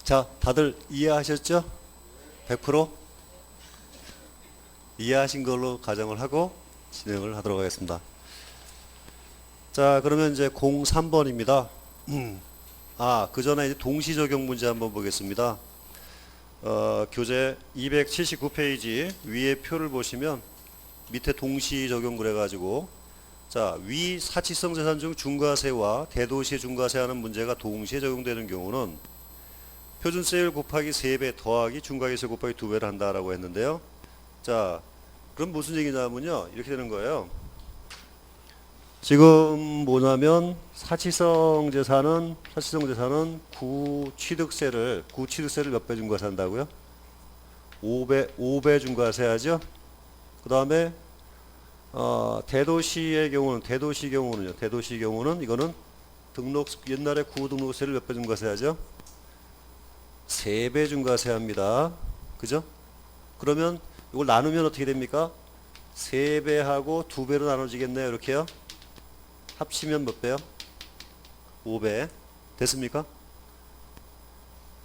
자, 다들 이해하셨죠? 100% 이해하신 걸로 가정을 하고 진행을 하도록 하겠습니다. 자, 그러면 이제 03번입니다. 그 전에 이제 동시 적용 문제 한번 보겠습니다. 교재 279페이지 위에 표를 보시면 밑에 동시 적용 그래가지고 자, 위 사치성 재산 중 중과세와 대도시의 중과세 하는 문제가 동시에 적용되는 경우는 표준세율 곱하기 3배 더하기 중과기세 곱하기 2배를 한다라고 했는데요. 자, 그럼 무슨 얘기냐면요. 이렇게 되는 거예요. 지금 뭐냐면 사치성 재산은 구취득세를 몇 배 중과세 한다고요? 5배 중과세 하죠. 그 다음에 대도시 경우는 이거는 옛날에 구등록세를 몇 배 중과세 하죠? 3배 중과세 합니다. 그죠? 그러면 이걸 나누면 어떻게 됩니까? 3배하고 2배로 나눠지겠네요. 이렇게요. 합치면 몇 배요? 5배. 됐습니까?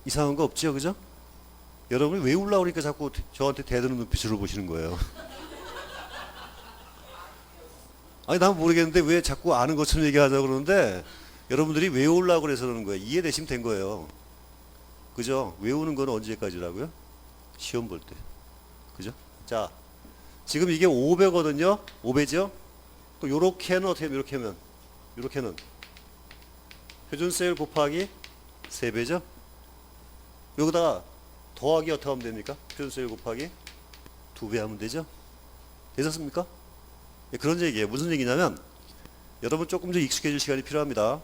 이상한 거 없죠? 그죠? 여러분이 왜 울라고 그러니까 자꾸 저한테 대드는 눈빛으로 보시는 거예요. 아니, 난 모르겠는데 왜 자꾸 아는 것처럼 얘기하자고 그러는데 여러분들이 외우려고 그래서 그러는 거예요. 이해되시면 된 거예요. 그죠? 외우는 건 언제까지라고요? 시험 볼 때. 그죠? 자, 지금 이게 5배거든요? 5배죠? 또 요렇게는 어떻게 하면, 요렇게는 표준세율 곱하기 3배죠? 여기다가 더하기 어떻게 하면 됩니까? 표준세율 곱하기 2배 하면 되죠? 되셨습니까? 그런 얘기예요. 무슨 얘기냐면 여러분 조금 더 익숙해질 시간이 필요합니다.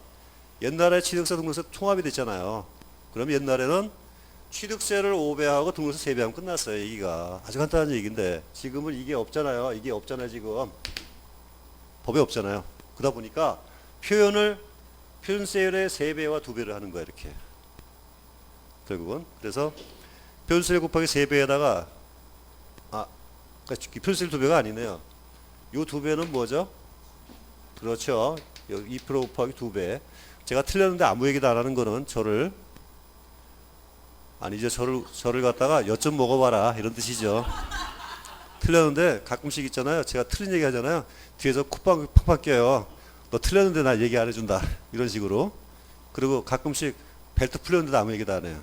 옛날에 취득세 등록세 통합이 됐잖아요. 그럼 옛날에는 취득세를 5배하고 등록세 3배 하면 끝났어요. 얘기가. 아주 간단한 얘기인데 지금은 이게 없잖아요. 이게 없잖아요. 지금 법에 없잖아요. 그러다 보니까 표준세율의 3배와 2배를 하는 거야. 이렇게 결국은. 그래서 표준세율 곱하기 3배에다가 그러니까 표준세율 2배가 아니네요. 요 2배는 뭐죠? 그렇죠. 2% 곱하기 2배. 제가 틀렸는데 아무 얘기도 안 하는 거는 저를 갖다가 엿 좀 먹어봐라 이런 뜻이죠. 틀렸는데 가끔씩 있잖아요. 제가 틀린 얘기 하잖아요. 뒤에서 콧방 팍팍 껴요. 너 틀렸는데 나 얘기 안 해준다. 이런 식으로. 그리고 가끔씩 벨트 풀렸는데 아무 얘기도 안 해요.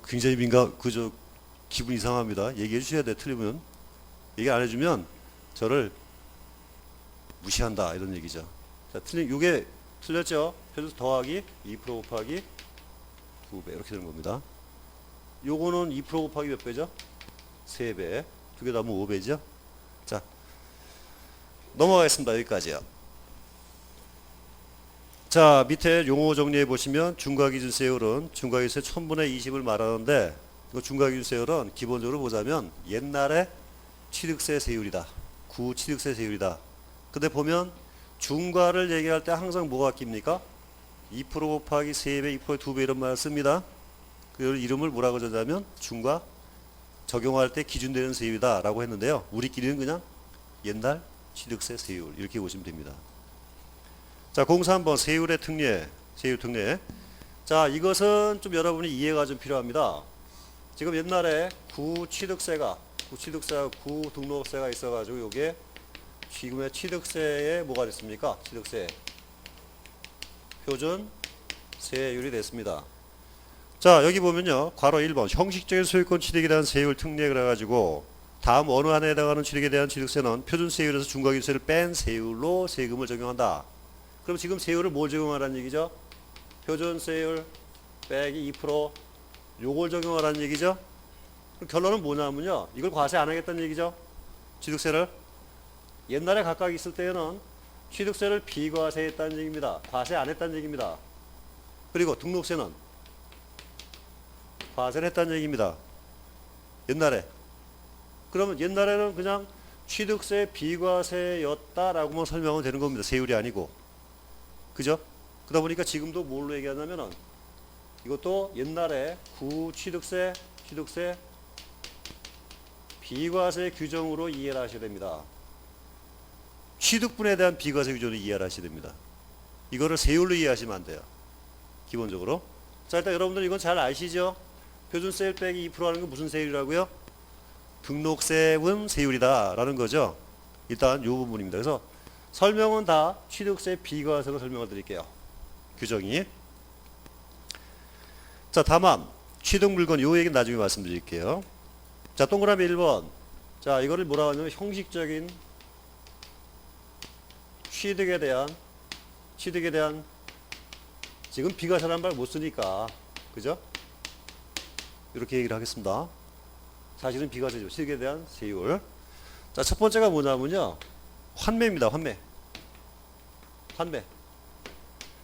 굉장히 기분 이상합니다. 얘기해 주셔야 돼. 틀리면. 얘기 안 해주면 저를 무시한다. 이런 얘기죠. 자, 요게 틀렸죠? 표준 더하기 2% 곱하기 2배. 이렇게 되는 겁니다. 요거는 2% 곱하기 몇 배죠? 3배. 두 개 다 하면 5배죠? 자, 넘어가겠습니다. 여기까지요. 자, 밑에 용어 정리해 보시면 중과기준세율은 중과기준세 1000분의 20을 말하는데 이 중과기준세율은 기본적으로 보자면 옛날에 취득세 세율이다. 구취득세 세율이다. 근데 보면 중과를 얘기할 때 항상 뭐가 낍니까? 2% 곱하기 3배, 2% 2배 이런 말을 씁니다. 그 이름을 뭐라고 하자면 중과 적용할 때 기준되는 세율이다 라고 했는데요. 우리끼리는 그냥 옛날 취득세 세율 이렇게 보시면 됩니다. 자, 03번 세율의 특례, 세율 특례. 자, 이것은 좀 여러분이 이해가 좀 필요합니다. 지금 옛날에 구등록세가 있어가지고 요게 지금의 취득세에 뭐가 됐습니까? 취득세 표준 세율이 됐습니다. 자, 여기 보면요. 괄호 1번 형식적인 소유권 취득에 대한 세율 특례 그래가지고 다음 어느 안에 해당하는 취득에 대한 취득세는 표준세율에서 중과기준세를 뺀 세율로 세금을 적용한다. 그럼 지금 세율을 뭘 적용하라는 얘기죠? 표준세율 빼기 2% 요걸 적용하라는 얘기죠? 그럼 결론은 뭐냐면요. 이걸 과세 안 하겠다는 얘기죠? 취득세를. 옛날에 각각 있을 때에는 취득세를 비과세했다는 얘기입니다. 과세 안 했다는 얘기입니다. 그리고 등록세는 과세를 했다는 얘기입니다. 옛날에. 그러면 옛날에는 그냥 취득세 비과세였다라고만 설명하면 되는 겁니다. 세율이 아니고. 그죠? 그러다 보니까 지금도 뭘로 얘기하냐면은 이것도 옛날에 구취득세, 취득세 비과세 규정으로 이해를 하셔야 됩니다. 취득분에 대한 비과세 규정을 이해를 하셔야 됩니다. 이거를 세율로 이해하시면 안 돼요. 기본적으로. 자, 일단 여러분들 이건 잘 아시죠? 표준세율 빼기 2% 하는 건 무슨 세율이라고요? 등록세분 세율이다 라는 거죠. 일단 이 부분입니다. 그래서 설명은 다 취득세 비과세로 설명을 드릴게요. 규정이. 자, 다만 취득 물건 요 얘기는 나중에 말씀드릴게요. 자, 동그라미 1번. 자, 이거를 뭐라고 하냐면 형식적인 취득에 대한 지금 비과세라는 말 못 쓰니까 그죠? 이렇게 얘기를 하겠습니다. 사실은 비과세죠. 취득에 대한 세율. 자, 첫 번째가 뭐냐면요. 환매입니다. 환매.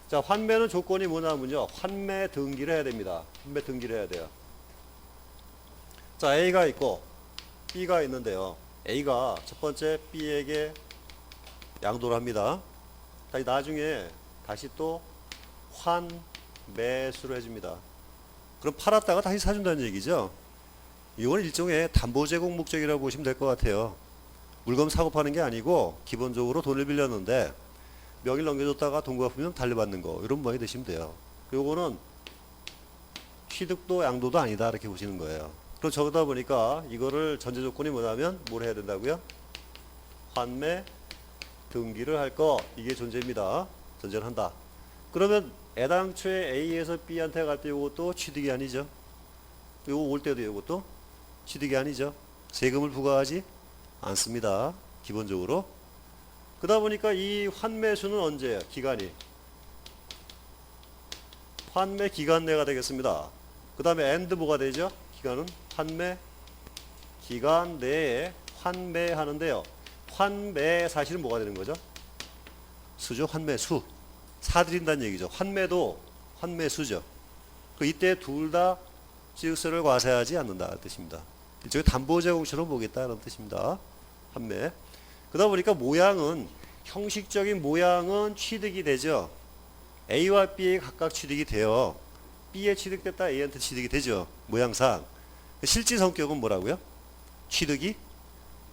자, 환매는 조건이 뭐냐면요. 환매 등기를 해야 됩니다. 환매 등기를 해야 돼요. 자, A가 있고 B가 있는데요. A가 첫 번째 B에게 양도를 합니다. 다시 나중에 다시 또 환매수를 해줍니다. 그럼 팔았다가 다시 사준다는 얘기죠. 이건 일종의 담보 제공 목적이라고 보시면 될 것 같아요. 물건 사고 파는 게 아니고 기본적으로 돈을 빌렸는데 명의를 넘겨줬다가 돈 갚으면 달려받는 거 이런 모양이 되시면 돼요. 요거는 취득도 양도도 아니다 이렇게 보시는 거예요. 그럼 저러다 보니까 이거를 전제 조건이 뭐냐면 뭘 해야 된다고요? 환매 등기를 할 거 이게 존재입니다. 전제를 한다. 그러면 애당초에 A에서 B한테 갈 때 이것도 취득이 아니죠. 요거 올 때도 이것도 취득이 아니죠. 세금을 부과하지 않습니다. 기본적으로. 그러다 보니까 이 환매수는 언제예요? 기간이. 환매 기간 내가 되겠습니다. 그 다음에 and 뭐가 되죠? 기간은 환매 기간 내에 환매하는데요. 환매 사실은 뭐가 되는 거죠? 수죠. 환매수. 사들인다는 얘기죠. 환매도 환매수죠. 그 이때 둘 다 취득세를 과세하지 않는다는 뜻입니다. 일종의 담보 제공처럼 보겠다는 뜻입니다. 환매. 그러다 보니까 모양은 형식적인 모양은 취득이 되죠. A와 B에 각각 취득이 돼요. B에 취득됐다 A한테 취득이 되죠. 모양상. 실질 성격은 뭐라고요? 취득이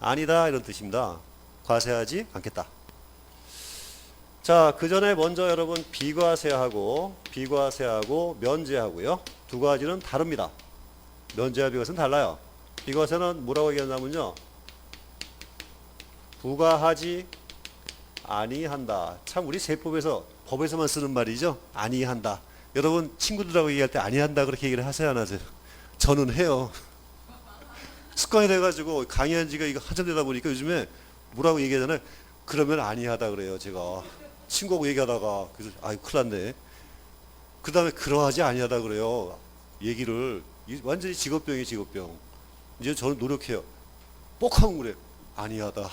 아니다 이런 뜻입니다. 과세하지 않겠다. 자, 그 전에 먼저 여러분 비과세하고 면제하고요. 두 가지는 다릅니다. 면제와 비과세는 달라요. 비과세는 뭐라고 얘기하냐면요. 부과하지 아니한다. 참 우리 세법에서 법에서만 쓰는 말이죠. 아니한다. 여러분 친구들하고 얘기할 때 아니한다 그렇게 얘기를 하세요 안 하세요? 저는 해요. 습관이 돼가지고 강의한 지가 이거 한참 되다 보니까 요즘에 뭐라고 얘기하잖아요. 그러면 아니하다 그래요 제가. 친구하고 얘기하다가 그래서 아유 큰일 났네. 그 다음에 그러하지 아니하다 그래요. 얘기를 완전히 직업병이 직업병. 이제 저는 노력해요. 뻑 하면 그래요. 아니하다.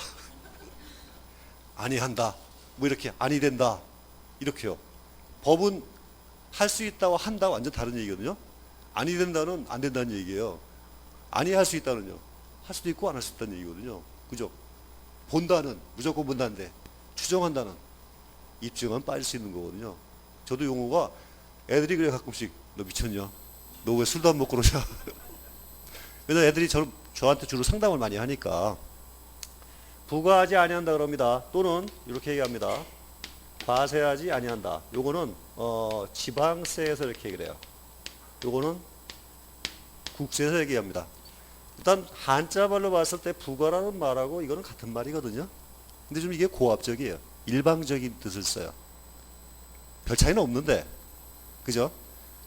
아니한다. 뭐 이렇게 아니 된다. 이렇게요. 법은 할 수 있다와 한다 완전 다른 얘기거든요. 아니 된다는 안 된다는 얘기예요. 아니 할 수 있다는요. 할 수도 있고 안 할 수 있다는 얘기거든요. 그죠? 본다는 무조건 본다는데 추정한다는 입증은 빠질 수 있는 거거든요. 저도 용어가 애들이 그래 가끔씩 너 미쳤냐? 너 왜 술도 안 먹고 그러냐? 왜냐면 애들이 저한테 주로 상담을 많이 하니까 부과하지 아니한다 그럽니다. 또는 이렇게 얘기합니다. 과세하지 아니한다. 요거는 지방세에서 이렇게 얘기를 해요. 요거는 국세에서 얘기합니다. 일단 한자말로 봤을 때 부과라는 말하고 이거는 같은 말이거든요. 근데 좀 이게 고압적이에요. 일방적인 뜻을 써요. 별 차이는 없는데, 그죠?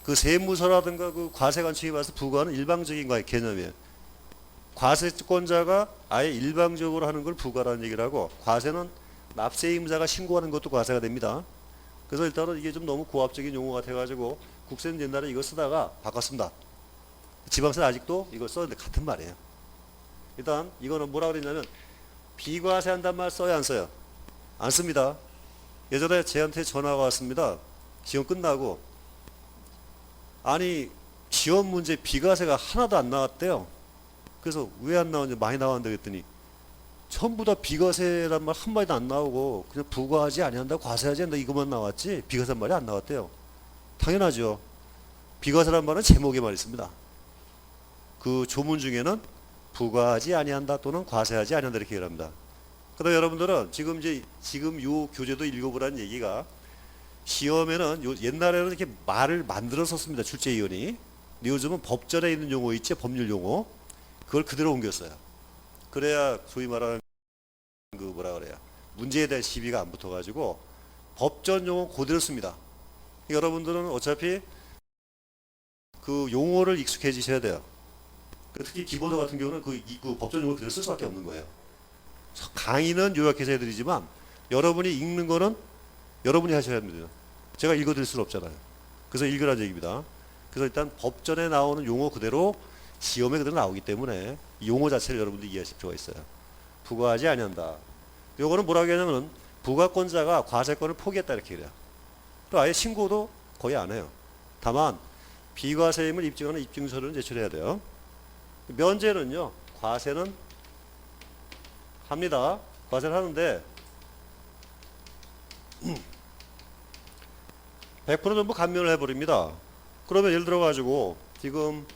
그 세무서라든가 그 과세관청이 봐서 부과는 일방적인 거의 개념이에요. 과세권자가 아예 일방적으로 하는 걸 부과라는 얘기를 하고, 과세는 납세임자가 신고하는 것도 과세가 됩니다. 그래서 일단은 이게 좀 너무 고압적인 용어 같아가지고 국세는 옛날에 이거 쓰다가 바꿨습니다. 지방세는 아직도 이걸 썼는데 같은 말이에요. 일단 이거는 뭐라 그랬냐면 비과세 한단 말 써요 안 써요? 안 씁니다. 예전에 저한테 전화가 왔습니다. 시험 끝나고 아니 시험 문제 비과세가 하나도 안 나왔대요. 그래서 왜 안 나왔는지 많이 나왔는데 그랬더니 전부 다 비과세란 말 한마디도 안 나오고 그냥 부과하지 아니한다 과세하지 않는다 이것만 나왔지 비과세 말이 안 나왔대요. 당연하죠. 비과세란 말은 제목에만 있습니다. 그 조문 중에는 부과하지 아니한다 또는 과세하지 아니한다 이렇게 얘기를 합니다. 그다음에 여러분들은 지금 요 교재도 읽어보라는 얘기가 시험에는 옛날에는 이렇게 말을 만들어서 씁니다. 출제위원이. 근데 요즘은 법전에 있는 용어 있지, 법률 용어. 그걸 그대로 옮겼어요. 그래야 소위 말하는 그 뭐라 그래야 문제에 대한 시비가 안 붙어가지고 법전 용어 그대로 씁니다. 여러분들은 어차피 그 용어를 익숙해지셔야 돼요. 특히 기본어 같은 경우는 그 법전 용어 그대로 쓸 수밖에 없는 거예요. 강의는 요약해서 해드리지만 여러분이 읽는 거는 여러분이 하셔야 합니다. 제가 읽어드릴 수는 없잖아요. 그래서 읽으라는 얘기입니다. 그래서 일단 법전에 나오는 용어 그대로 시험에 그대로 나오기 때문에 이 용어 자체를 여러분들이 이해하실 필요가 있어요. 부과하지 아니한다. 요거는 뭐라고 하냐면 부과권자가 과세권을 포기했다 이렇게 그래요. 또 아예 신고도 거의 안 해요. 다만 비과세임을 입증하는 입증서를 제출해야 돼요. 면제는요. 과세는 합니다. 과세를 하는데 100% 전부 감면을 해버립니다. 그러면 예를 들어 가지고 지금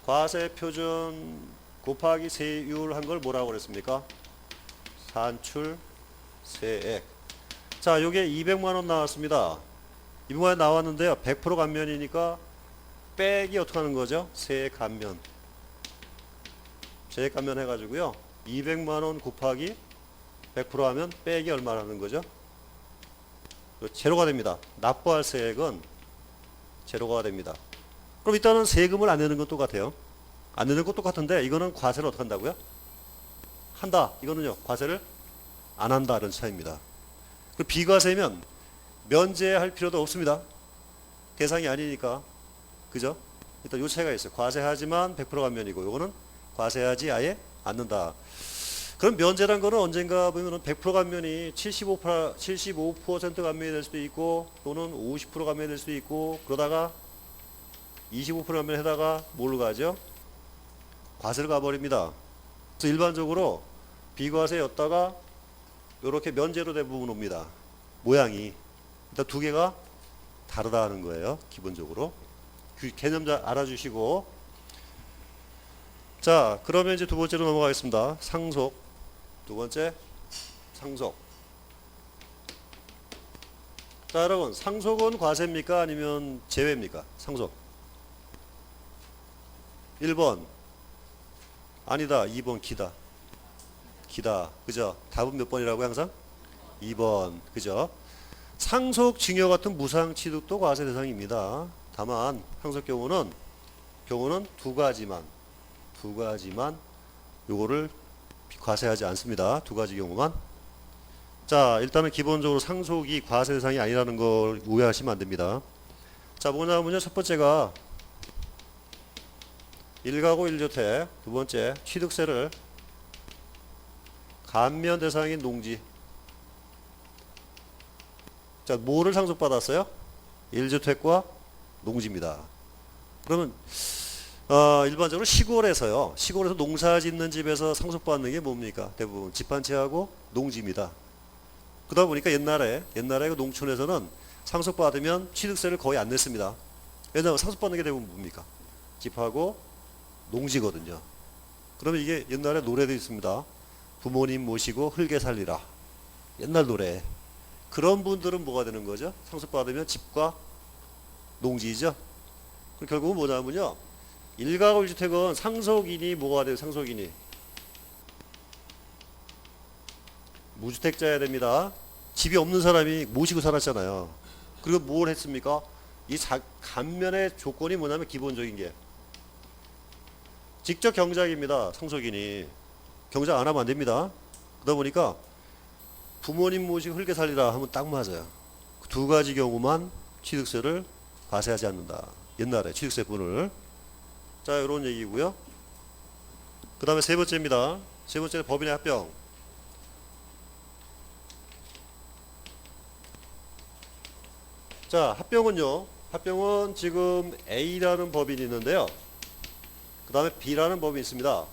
과세 표준 곱하기 세율 한 걸 뭐라고 그랬습니까? 산출 세액. 자, 요게 200만 원 나왔습니다. 200만 원 나왔는데요. 100% 감면이니까 빼기 어떻게 하는 거죠? 세액 감면. 세액 감면 해가지고요. 200만 원 곱하기 100% 하면 빼기 얼마라는 거죠? 제로가 됩니다. 납부할 세액은 제로가 됩니다. 그럼 일단은 세금을 안 내는 건 똑같아요. 안 내는 건 똑같은데 이거는 과세를 어떻게 한다고요? 한다. 이거는요. 과세를 안 한다. 이런 차이입니다. 그리고 비과세면 면제할 필요도 없습니다. 대상이 아니니까. 그죠? 일단 요 차이가 있어요. 과세하지만 100% 감면이고 요거는 과세하지 아예 않는다. 그럼 면제란 거는 언젠가 보면은 100% 감면이 75% 감면이 될 수도 있고 또는 50% 감면이 될 수도 있고 그러다가 25% 감면 해다가 뭘로 가죠? 과세를 가버립니다. 그래서 일반적으로 비과세였다가 이렇게 면제로 대부분 옵니다. 모양이. 일단 두 개가 다르다는 거예요. 기본적으로. 개념 잘 알아주시고. 자, 그러면 이제 두 번째로 넘어가겠습니다. 상속. 두 번째, 상속. 자, 여러분, 상속은 과세입니까? 아니면 제외입니까? 상속. 1번. 아니다. 2번 기다. 기다. 그죠? 답은 몇 번이라고 항상? 2번. 그죠? 상속, 증여 같은 무상 취득도 과세 대상입니다. 다만 상속 경우는 두 가지만 요거를 과세하지 않습니다. 두 가지 경우만. 자, 일단은 기본적으로 상속이 과세 대상이 아니라는 걸 오해하시면 안 됩니다. 자, 뭐냐면요. 첫 번째가 1가구 1주택, 두 번째 취득세를 감면 대상인 농지. 자, 뭐를 상속받았어요? 1주택과 농지입니다. 그러면 일반적으로 시골에서 농사 짓는 집에서 상속받는 게 뭡니까? 대부분 집 한 채하고 농지입니다. 그러다 보니까 옛날에 그 농촌에서는 상속받으면 취득세를 거의 안 냈습니다. 왜냐하면 상속받는 게 대부분 뭡니까? 집하고 농지거든요. 그러면 이게 옛날에 노래도 있습니다. 부모님 모시고 흙에 살리라. 옛날 노래. 그런 분들은 뭐가 되는 거죠? 상속받으면 집과 농지죠. 그럼 결국은 뭐냐면요. 1가구 1주택은 상속인이 뭐가 돼요? 상속인이 무주택자여야 됩니다. 집이 없는 사람이 모시고 살았잖아요. 그리고 뭘 했습니까? 이 감면의 조건이 뭐냐면 기본적인 게 직접 경작입니다. 상속인이 경작 안 하면 안 됩니다. 그러다 보니까 부모님 모시고 흙에 살리라 하면 딱 맞아요. 두 가지 경우만 취득세를 과세하지 않는다. 옛날에 취득세분을. 자, 이런 얘기고요. 그 다음에 세 번째입니다. 세 번째는 법인의 합병. 자, 합병은 지금 A라는 법인이 있는데요. 그 다음에 B라는 법인이 있습니다.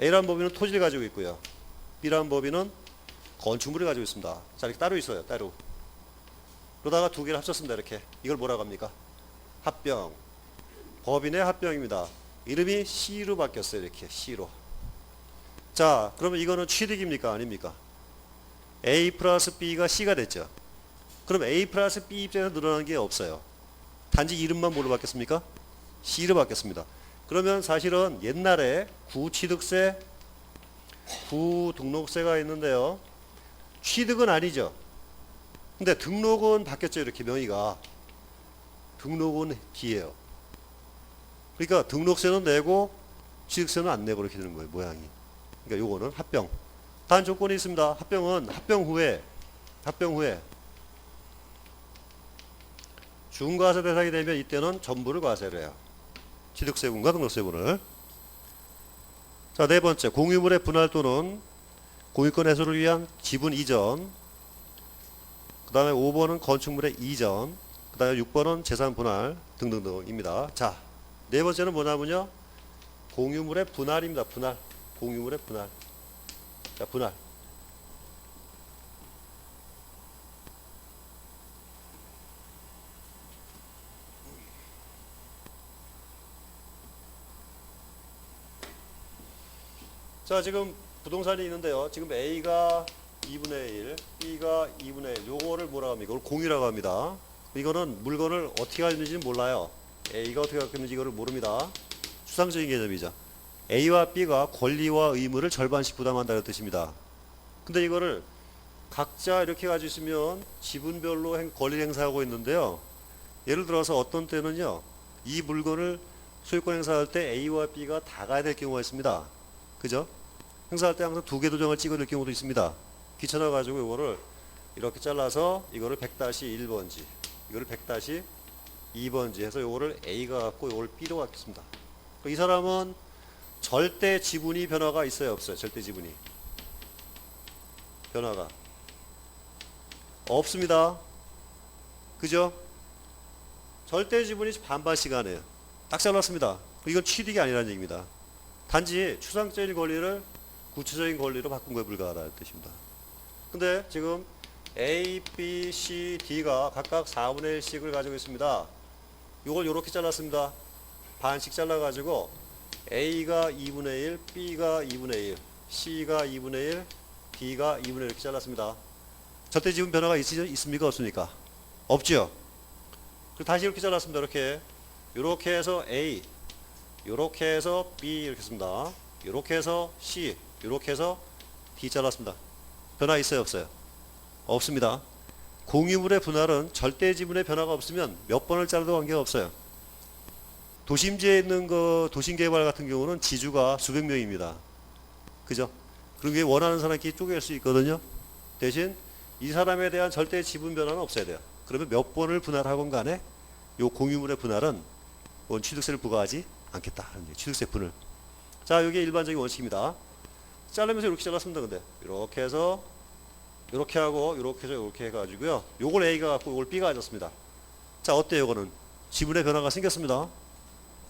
A라는 법인은 토지를 가지고 있고요. B라는 법인은 건축물을 가지고 있습니다. 자, 이렇게 따로 있어요. 따로. 그러다가 두 개를 합쳤습니다. 이렇게. 이걸 뭐라고 합니까? 합병. 법인의 합병입니다. 이름이 C로 바뀌었어요. 이렇게 C로. 자, 그러면 이거는 취득입니까? 아닙니까? A 플러스 B가 C가 됐죠. 그럼 A 플러스 B 입장에서 늘어나는 게 없어요. 단지 이름만 뭘로 바뀌었습니까? C로 바뀌었습니다. 그러면 사실은 옛날에 구취득세, 구등록세가 있는데요. 취득은 아니죠. 근데 등록은 바뀌었죠. 이렇게 명의가. 등록은 D예요. 그러니까 등록세는 내고 취득세는 안 내고 이렇게 되는 거예요. 모양이. 그러니까 요거는 합병. 단 조건이 있습니다. 합병은 합병 후에 중과세 대상이 되면 이때는 전부를 과세를 해요. 취득세분과 등록세분을. 자, 네 번째, 공유물의 분할 또는 공유권 해소를 위한 지분 이전. 그 다음에 5번은 건축물의 이전. 그 다음에 6번은 재산 분할 등등등입니다. 자, 네 번째는 뭐냐면요. 공유물의 분할입니다. 분할. 공유물의 분할. 자, 분할. 자, 지금 부동산이 있는데요. 지금 A가 2분의 1, B가 2분의 1. 요거를 뭐라고 합니까? 이걸 공유라고 합니다. 이거는 물건을 어떻게 갖는지는 몰라요. A가 어떻게 갖겠는지 이거를 모릅니다. 추상적인 개념이죠. A와 B가 권리와 의무를 절반씩 부담한다는 뜻입니다. 근데 이거를 각자 이렇게 가지고 있으면 지분별로 권리를 행사하고 있는데요. 예를 들어서 어떤 때는요. 이 물건을 소유권 행사할 때 A와 B가 다 가야 될 경우가 있습니다. 그죠? 행사할 때 항상 두 개 도장을 찍어낼 경우도 있습니다. 귀찮아 가지고 이거를 이렇게 잘라서 이거를 100-1번지, 이거를 100-2번지 해서 이거를 A가 갖고 이걸 B로 갖겠습니다. 이 사람은 절대 지분이 변화가 있어요, 없어요? 절대 지분이 변화가 없습니다. 그죠? 절대 지분이 반반씩 하네요. 딱 잘랐습니다. 이건 취득이 아니라는 얘기입니다. 단지 추상적인 권리를 구체적인 권리로 바꾼 거에 불과하다는 뜻입니다. 근데 지금 A, B, C, D가 각각 4분의 1씩을 가지고 있습니다. 이걸 이렇게 잘랐습니다. 반씩 잘라가지고 A가 2분의 1, B가 2분의 1, C가 2분의 1, D가 2분의 1 이렇게 잘랐습니다. 절대 지분 변화가 있습니까? 없습니까? 없죠. 그리고 다시 이렇게 잘랐습니다. 이렇게 해서 A, 이렇게 해서 B 이렇게 했습니다. 이렇게 해서 C, 이렇게 해서 D 잘랐습니다. 변화 있어요, 없어요? 없습니다. 공유물의 분할은 절대 지분의 변화가 없으면 몇 번을 잘라도 관계가 없어요. 도심지에 있는 도심개발 같은 경우는 지주가 수백 명입니다. 그죠? 그런 게 원하는 사람끼리 쪼갤 수 있거든요. 대신 이 사람에 대한 절대 지분 변화는 없어야 돼요. 그러면 몇 번을 분할하건 간에 이 공유물의 분할은 취득세를 부과하지 않겠다. 취득세 분을. 자, 이게 일반적인 원칙입니다. 자르면서 이렇게 잘랐습니다. 근데 이렇게 해서 이렇게 하고 이렇게 해서 이렇게 해가지고요. 요걸 A가 갖고 요걸 B가 가졌습니다. 자, 어때요? 이거는 지분의 변화가 생겼습니다.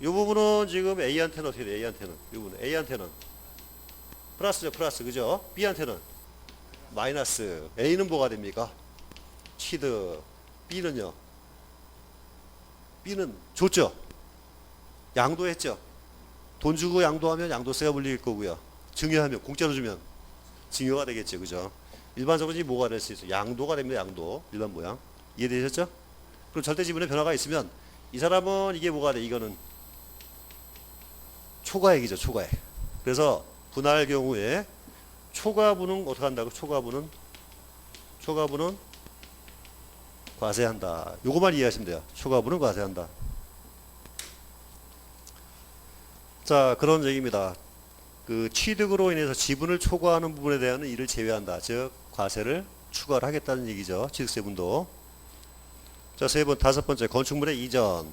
이 부분은 지금 A한테는 어떻게 돼요? A한테는 이 부분 A한테는 플러스죠, 플러스. 그죠? B한테는 마이너스. A는 뭐가 됩니까? 취득. B는요? B는 줬죠. 양도했죠. 돈 주고 양도하면 양도세가 물릴 거고요. 증여하면, 공짜로 주면 증여가 되겠죠. 그죠? 일반적으로 이 뭐가 될 수 있어요? 양도가 됩니다. 양도. 일반 모양. 이해되셨죠? 그럼 절대 지분의 변화가 있으면 이 사람은 이게 뭐가 돼? 이거는 초과액이죠. 초과액. 그래서 분할 경우에 초과분은 어떻게 한다고? 초과분은 과세한다. 요거만 이해하시면 돼요. 초과분은 과세한다. 자, 그런 얘기입니다. 그 취득으로 인해서 지분을 초과하는 부분에 대한 이를 제외한다. 즉 과세를 추가를 하겠다는 얘기죠. 취득세분도. 자, 다섯 번째, 건축물의 이전.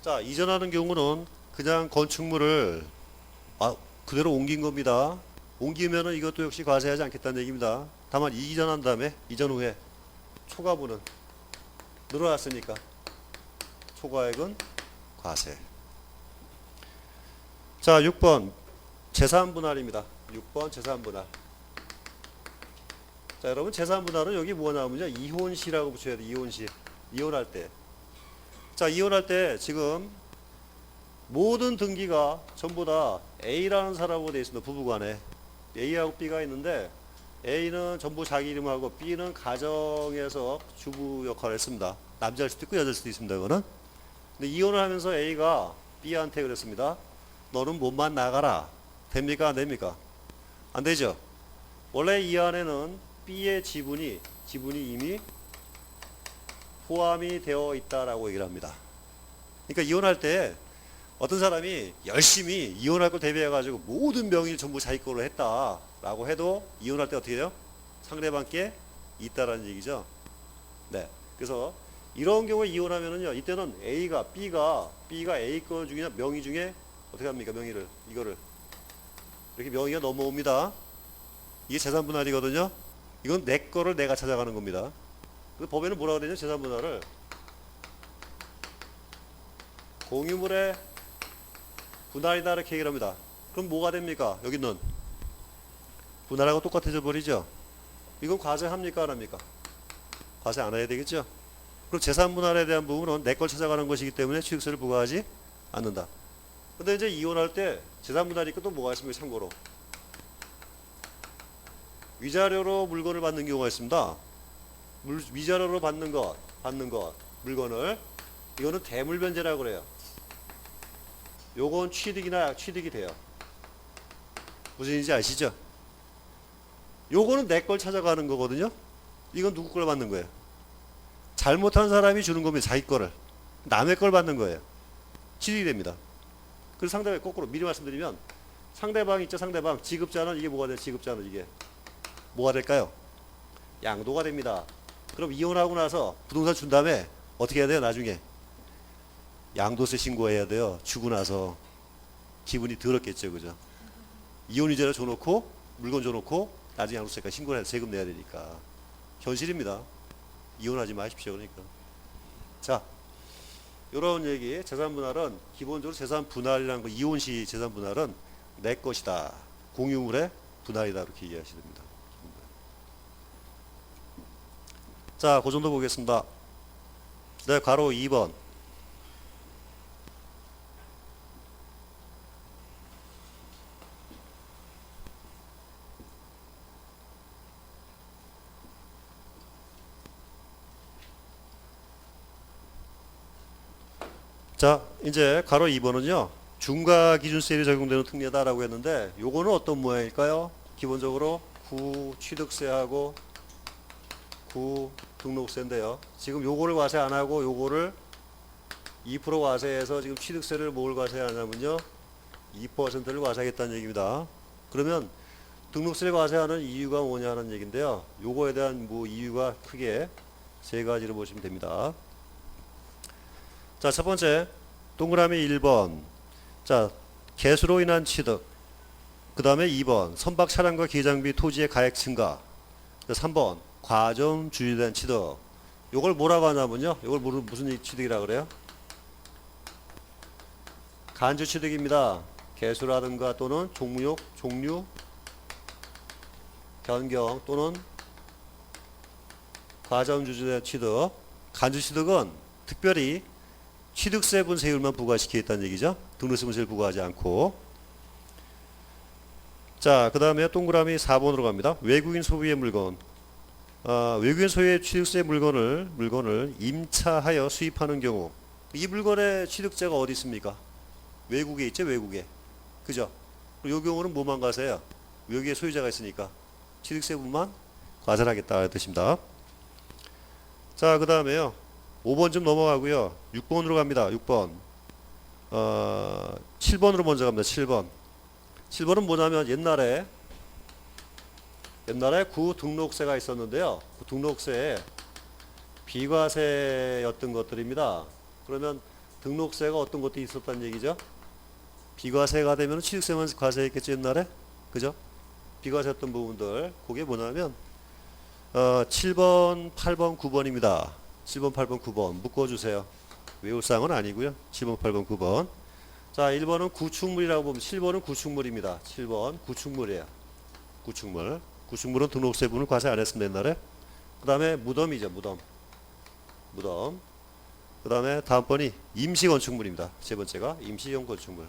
자, 이전하는 경우는 그냥 건축물을 그대로 옮긴 겁니다. 옮기면은 이것도 역시 과세하지 않겠다는 얘기입니다. 다만 이전한 다음에 이전 후에 초과분은 늘어났으니까 초과액은 과세. 자, 6번 재산분할입니다. 6번 재산분할. 자, 여러분 재산분할은 여기 뭐 나오면요? 이혼시라고 붙여야 돼. 이혼시. 이혼할 때. 자, 이혼할 때 지금 모든 등기가 전부 다 A라는 사람하고 되어 있습니다. 부부간에. A하고 B가 있는데 A는 전부 자기 이름하고 B는 가정에서 주부 역할을 했습니다. 남자일 수도 있고 여자일 수도 있습니다. 이거는. 근데 이혼을 하면서 A가 B한테 그랬습니다. 너는 몸만 나가라. 됩니까? 안 됩니까? 안 되죠. 원래 이 안에는 B의 지분이 이미 포함이 되어 있다라고 얘기를 합니다. 그러니까 이혼할 때 어떤 사람이 열심히 이혼할 걸 대비해가지고 모든 명의를 전부 자기 걸로 했다라고 해도 이혼할 때 어떻게 해요? 상대방께 있다라는 얘기죠. 네. 그래서 이런 경우에 이혼하면은요, 이때는 B가 A 건 중이나 명의 중에 어떻게 합니까? 명의를, 이거를. 이렇게 명의가 넘어옵니다. 이게 재산분할이거든요. 이건 내 거를 내가 찾아가는 겁니다. 그 법에는 뭐라고 그러냐? 재산분할을 공유물의 분할이다 이렇게 얘기를 합니다. 그럼 뭐가 됩니까? 여기는 분할하고 똑같아져 버리죠. 이건 과세합니까? 안 합니까? 과세 안 해야 되겠죠. 그럼 재산분할에 대한 부분은 내 걸 찾아가는 것이기 때문에 취득세를 부과하지 않는다. 근데 이제 이혼할 때 재산분할이니까 또 뭐가 있습니까? 참고로 위자료로 물건을 받는 경우가 있습니다. 위자료로 받는 것, 물건을 이거는 대물변제라고 그래요. 요건 취득이 돼요. 무슨 얘기인지 아시죠? 요거는 내 걸 찾아가는 거거든요. 이건 누구 걸 받는 거예요? 잘못한 사람이 주는 겁니다. 자기 거를. 남의 걸 받는 거예요. 취득이 됩니다. 그래서 상대방이 거꾸로 미리 말씀드리면 상대방 있죠. 상대방. 지급자는 이게 뭐가 돼요? 지급자는 이게 뭐가 될까요? 양도가 됩니다. 그럼 이혼하고 나서 부동산 준 다음에 어떻게 해야 돼요? 나중에 양도세 신고해야 돼요. 주고 나서 기분이 더럽겠죠. 그죠? 이혼 이자를 줘놓고 물건 줘놓고 나중에 양도세까지 신고를 해서 세금 내야 되니까 현실입니다. 이혼하지 마십시오. 그러니까 자, 요런 얘기. 재산분할은 기본적으로 재산분할이라는 거, 이혼 시 재산분할은 내 것이다, 공유물의 분할이다 이렇게 이해하시면 됩니다. 자, 그 정도 보겠습니다. 네, 괄호 2번. 자, 이제 괄호 2번은요. 중과기준세율이 적용되는 특례다라고 했는데 요거는 어떤 모양일까요? 기본적으로 구취득세하고 구등록세인데요. 지금 요거를 과세 안 하고 요거를 2% 과세해서 지금 취득세를 뭘 과세하냐면요. 2%를 과세하겠다는 얘기입니다. 그러면 등록세를 과세하는 이유가 뭐냐는 얘기인데요. 요거에 대한 뭐 이유가 크게 세 가지로 보시면 됩니다. 자, 첫 번째 동그라미 1번. 자, 개수로 인한 취득. 그 다음에 2번 선박 차량과 기장비 토지의 가액 증가. 3번 과점 주의에 대한 취득. 요걸 뭐라고 하냐면요. 요걸 무슨 취득이라고 그래요? 간주 취득입니다. 개수라든가 또는 종류 변경 또는 과점 주의에 대한 취득. 간주 취득은 특별히 취득세 분세율만 부과시키겠다는 얘기죠. 등록세 분세율 부과하지 않고. 자, 그 다음에 동그라미 4번으로 갑니다. 외국인 소유의 물건. 외국인 소유의 취득세 물건을 임차하여 수입하는 경우 이 물건의 취득자가 어디 있습니까? 외국에 있죠. 외국에. 그죠? 이 경우는 뭐만 과세해요? 외국에 소유자가 있으니까 취득세 부분만 과세를 하겠다 뜻입니다. 자, 그 다음에요. 5번 좀 넘어가고요. 6번으로 갑니다. 6번. 7번으로 먼저 갑니다. 7번. 7번은 뭐냐면 옛날에 구등록세가 있었는데요. 그 등록세에 비과세였던 것들입니다. 그러면 등록세가 어떤 것도 있었다는 얘기죠. 비과세가 되면 취득세만 과세했겠죠. 옛날에. 그죠? 비과세였던 부분들. 그게 뭐냐면 7번, 8번, 9번입니다. 7번, 8번, 9번 묶어주세요. 외울 사항은 아니고요. 7번, 8번, 9번. 자, 1번은 구축물이라고 보면 7번은 구축물입니다. 7번 구축물이에요. 구축물. 구축물은 등록세 분을 과세 안 했습니다. 옛날에. 그 다음에 무덤이죠. 무덤. 그 그 다음에 다음번이 임시건축물입니다. 세 번째가 임시용 건축물.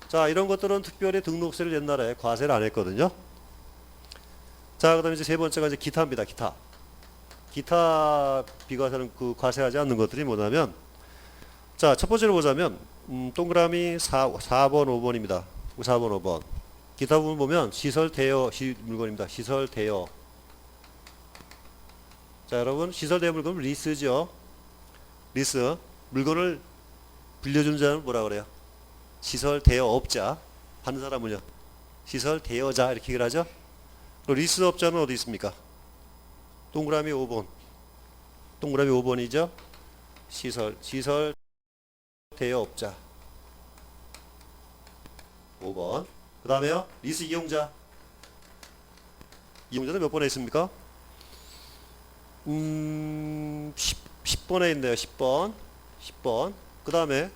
자, 이런 것들은 특별히 등록세를 옛날에 과세를 안 했거든요. 자, 그 다음에 이제 세 번째가 이제 기타입니다. 기타. 기타 비과세는 그 과세하지 않는 것들이 뭐냐면, 자, 첫 번째로 보자면, 동그라미 4번, 5번입니다. 4번, 5번. 기타 부분 보면 시설 대여 물건입니다. 시설 대여. 자, 여러분, 시설 대여 물건은 리스죠. 리스. 물건을 빌려주는 자는 뭐라 그래요? 시설 대여업자. 받는 사람은요? 시설 대여자. 이렇게 얘기를 하죠. 그리고 리스업자는 어디 있습니까? 동그라미 5번. 동그라미 5번이죠. 시설 대여업자. 5번. 그 다음에요. 리스 이용자. 이용자는 몇 번에 있습니까? 10번에 있네요. 10번. 10번. 그 다음에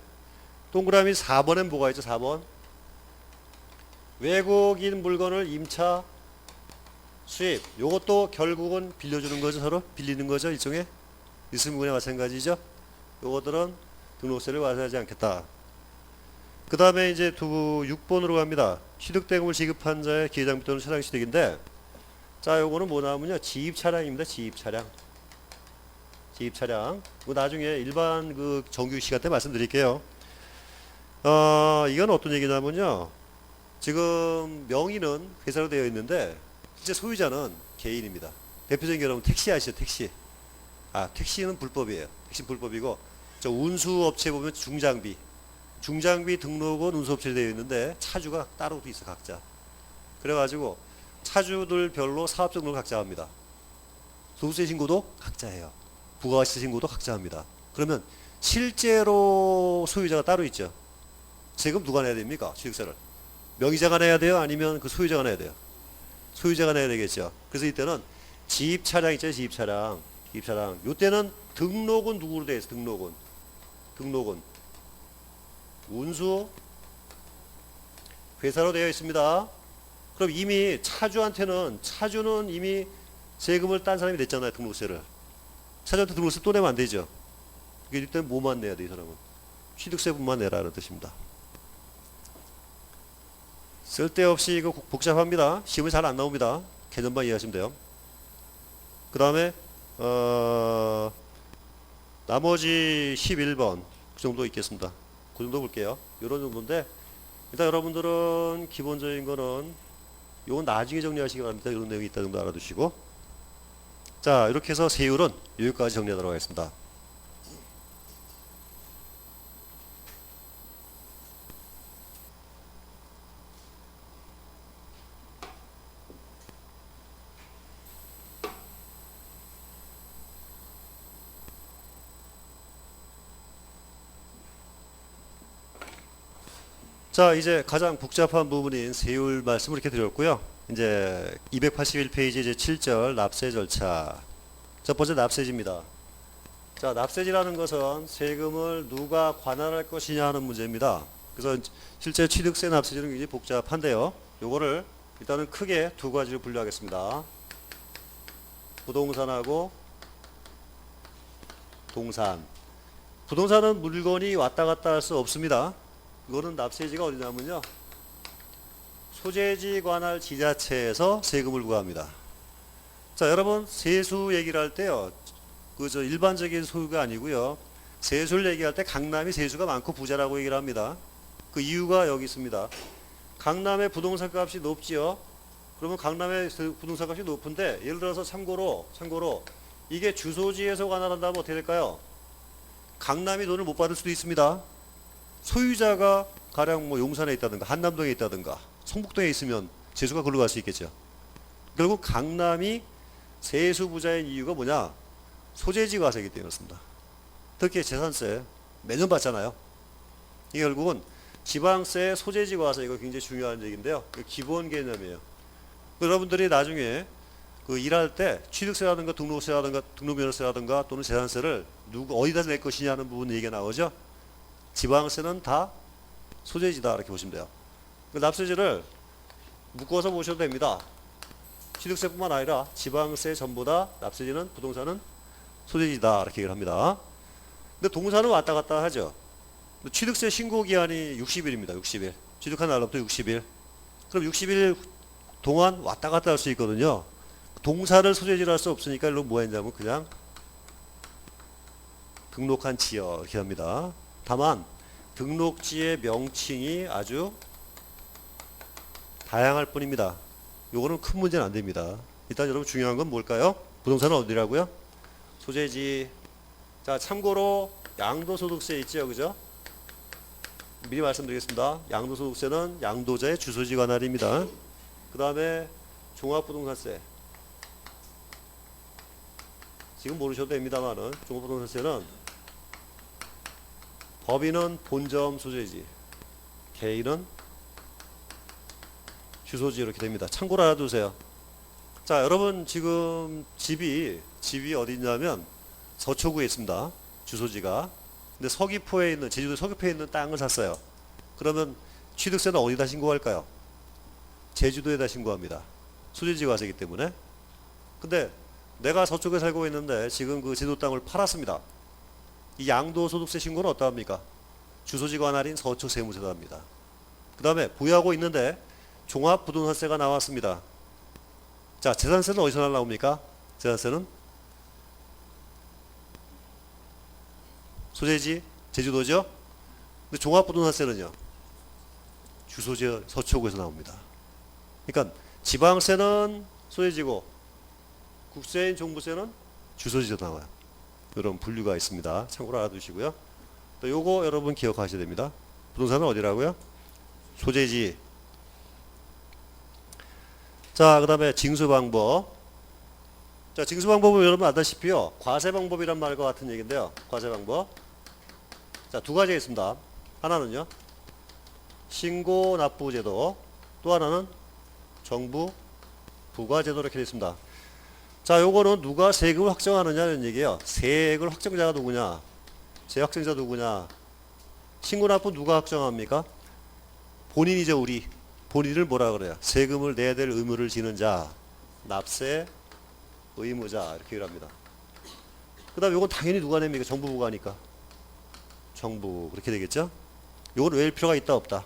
동그라미 4번엔 뭐가 있죠? 4번. 외국인 물건을 임차 수입. 요것도 결국은 빌려주는 거죠. 서로 빌리는 거죠. 일종의 리스물건에 마찬가지죠. 요것들은 등록세를 과세하지 않겠다. 그 다음에 이제 6번으로 갑니다. 취득대금을 지급한 자의 기회장비 또는 차량 취득인데, 자, 요거는 뭐 나오면요. 지입차량입니다. 지입차량. 지입차량. 나중에 일반 그 정규 시간 때 말씀드릴게요. 이건 어떤 얘기냐면요. 지금 명의는 회사로 되어 있는데, 실제 소유자는 개인입니다. 대표적인 경우는 택시 아시죠? 택시. 택시는 불법이에요. 택시 불법이고, 저 운수업체 보면 중장비. 중장비 등록은 운수업체로 되어 있는데 차주가 따로 있어 각자. 그래가지고 차주들 별로 사업적 등록을 각자 합니다. 소득세 신고도 각자 해요. 부가가치세 신고도 각자 합니다. 그러면 실제로 소유자가 따로 있죠. 세금 누가 내야 됩니까? 취득세를. 명의자가 내야 돼요? 아니면 그 소유자가 내야 돼요? 소유자가 내야 되겠죠. 그래서 이때는 지입차량 있죠. 지입차량. 지입차량. 이때는 등록은 누구로 되어 있어? 등록은 운수 회사로 되어 있습니다. 그럼 이미 차주는 이미 세금을 딴 사람이 냈잖아요. 등록세를. 차주한테 등록세 또 내면 안 되죠. 이때 는 뭐만 내야 돼? 이 사람은 취득세분만 내라는 뜻입니다. 쓸데없이 이거 복잡합니다. 시험에 잘 안 나옵니다. 개념만 이해하시면 돼요. 그 다음에 나머지 11번 그 정도 있겠습니다. 그 정도 볼게요. 이런 정도인데, 일단 여러분들은 기본적인 거는 요건 나중에 정리하시기 바랍니다. 이런 내용이 있다는 정도 알아두시고, 자, 이렇게 해서 세율은 여기까지 정리하도록 하겠습니다. 자, 이제 가장 복잡한 부분인 세율 말씀을 이렇게 드렸고요. 이제 281페이지 이제 7절 납세 절차. 첫 번째 납세지입니다. 자, 납세지라는 것은 세금을 누가 관할할 것이냐 하는 문제입니다. 그래서 실제 취득세 납세지는 굉장히 복잡한데요. 요거를 일단은 크게 두 가지로 분류하겠습니다. 부동산하고 동산. 부동산은 물건이 왔다 갔다 할 수 없습니다. 이거는 납세지가 어디냐면요. 소재지 관할 지자체에서 세금을 부과합니다. 자, 여러분 세수 얘기를 할 때요. 그저 일반적인 소유가 아니고요. 세수를 얘기할 때 강남이 세수가 많고 부자라고 얘기를 합니다. 그 이유가 여기 있습니다. 강남의 부동산 값이 높지요. 그러면 강남의 부동산 값이 높은데, 예를 들어서 참고로 이게 주소지에서 관할한다면 어떻게 될까요? 강남이 돈을 못 받을 수도 있습니다. 소유자가 가령 뭐 용산에 있다든가 한남동에 있다든가 성북동에 있으면 세수가 걸로 갈 수 있겠죠. 결국 강남이 세수부자인 이유가 뭐냐? 소재지 과세이기 때문이었습니다. 특히 재산세 매년 받잖아요. 이게 결국은 지방세 소재지 과세, 이거 굉장히 중요한 얘기인데요. 기본 개념이에요. 여러분들이 나중에 그 일할 때 취득세라든가 등록세라든가 등록면허세라든가 또는 재산세를 어디다 낼 것이냐는 부분 얘기가 나오죠. 지방세는 다 소재지다 이렇게 보시면 돼요. 납세지를 묶어서 보셔도 됩니다. 취득세뿐만 아니라 지방세 전부 다 납세지는 부동산은 소재지다 이렇게 얘기를 합니다. 근데 동사는 왔다 갔다 하죠. 취득세 신고 기한이 60일입니다. 60일. 취득한 날로부터 60일. 그럼 60일 동안 왔다 갔다 할 수 있거든요. 동사를 소재지로 할 수 없으니까 이로 뭐 했냐면 그냥 등록한 지역 이렇게 합니다. 다만 등록지의 명칭이 아주 다양할 뿐입니다. 요거는 큰 문제는 안 됩니다. 일단 여러분 중요한 건 뭘까요? 부동산은 어디라고요? 소재지. 자, 참고로 양도소득세 있죠, 그죠? 미리 말씀드리겠습니다. 양도소득세는 양도자의 주소지 관할입니다. 그 다음에 종합부동산세. 지금 모르셔도 됩니다만은 종합부동산세는 법인은 본점 소재지, 개인은 주소지 이렇게 됩니다. 참고로 알아두세요. 자, 여러분 지금 집이 어디 있냐면 서초구에 있습니다. 주소지가. 근데 서귀포에 있는, 제주도 서귀포에 있는 땅을 샀어요. 그러면 취득세는 어디다 신고할까요? 제주도에다 신고합니다. 소재지 과세이기 때문에. 근데 내가 서쪽에 살고 있는데 지금 그 제주도 땅을 팔았습니다. 이 양도소득세 신고는 어떠합니까? 주소지 관할인 서초 세무서에다 합니다. 그 다음에 보유하고 있는데 종합부동산세가 나왔습니다. 자, 재산세는 어디서 나옵니까? 재산세는 소재지 제주도죠. 근데 종합부동산세는요, 주소지 서초구에서 나옵니다. 그러니까 지방세는 소재지고 국세인 종부세는 주소지에서 나와요. 이런 분류가 있습니다. 참고로 알아두시고요. 또 요거 여러분 기억하셔야 됩니다. 부동산은 어디라고요? 소재지. 자, 그 다음에 징수방법. 자, 징수방법은 여러분 아다시피요, 과세방법이란 말과 같은 얘기인데요. 과세방법. 자, 두 가지가 있습니다. 하나는요, 신고납부제도, 또 하나는 정부 부과제도 이렇게 되어 있습니다. 자, 요거는 누가 세금을 확정하느냐는 얘기예요. 세액을 확정자가 누구냐? 세확정자 누구냐? 신고납부 누가 확정합니까? 본인이죠, 우리. 본인을 뭐라 그래요? 세금을 내야 될 의무를 지는 자, 납세 의무자 이렇게 얘기를 합니다. 그 다음에 요건 당연히 누가 냅니까? 정부부가 하니까. 정부 그렇게 되겠죠? 요거는 외울 필요가 있다 없다?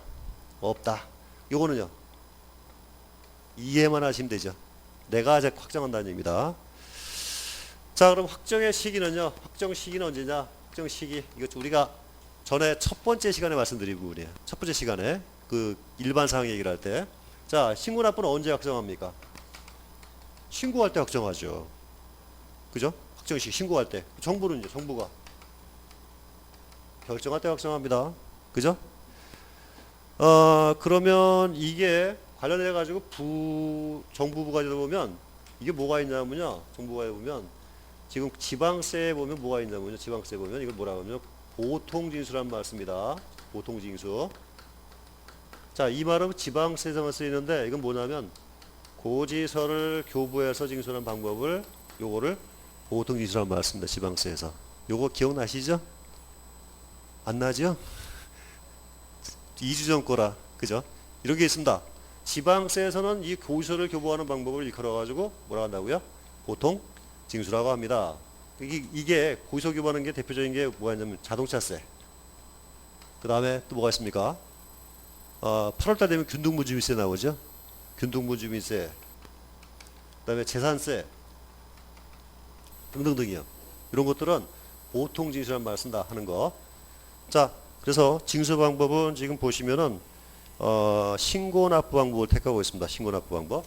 없다. 요거는요, 이해만 하시면 되죠. 내가 아직 확정한다는 얘기입니다. 자, 그럼 확정의 시기는요, 확정 시기는 언제냐? 확정 시기, 이거 우리가 전에 첫 번째 시간에 말씀드린 부분이에요. 첫 번째 시간에 그 일반 사항 얘기를 할 때. 자, 신고납부는 언제 확정합니까? 신고할 때 확정하죠. 그죠? 확정 시기 신고할 때. 정부는요, 정부가 결정할 때 확정합니다. 그죠? 그러면 이게 관련해 가지고 정부부가 보면 이게 뭐가 있냐면요, 정부가 보면 지금 지방세에 보면 뭐가 있냐면요, 지방세에 보면 이걸 뭐라 하면 보통징수란 말 씁니다. 보통징수. 자, 이 말은 지방세에서만 쓰이는데 이건 뭐냐면 고지서를 교부해서 징수하는 방법을, 요거를 보통징수란 말 씁니다. 지방세에서. 요거 기억나시죠? 안 나죠? 2주 전 거라. 그죠? 이런 게 있습니다. 지방세에서는 이 고지서를 교부하는 방법을 일컬어가지고 뭐라 한다고요? 보통 징수라고 합니다. 이게 고지서 교부하는 게 대표적인 게 뭐가 있냐면 자동차세. 그 다음에 또 뭐가 있습니까? 8월달 되면 균등분주민세 나오죠? 균등분주민세. 그 다음에 재산세. 등등등이요. 이런 것들은 보통 징수라는 말을 쓴다 하는 거. 자, 그래서 징수 방법은 지금 보시면은 신고납부 방법을 택하고 있습니다. 신고납부 방법.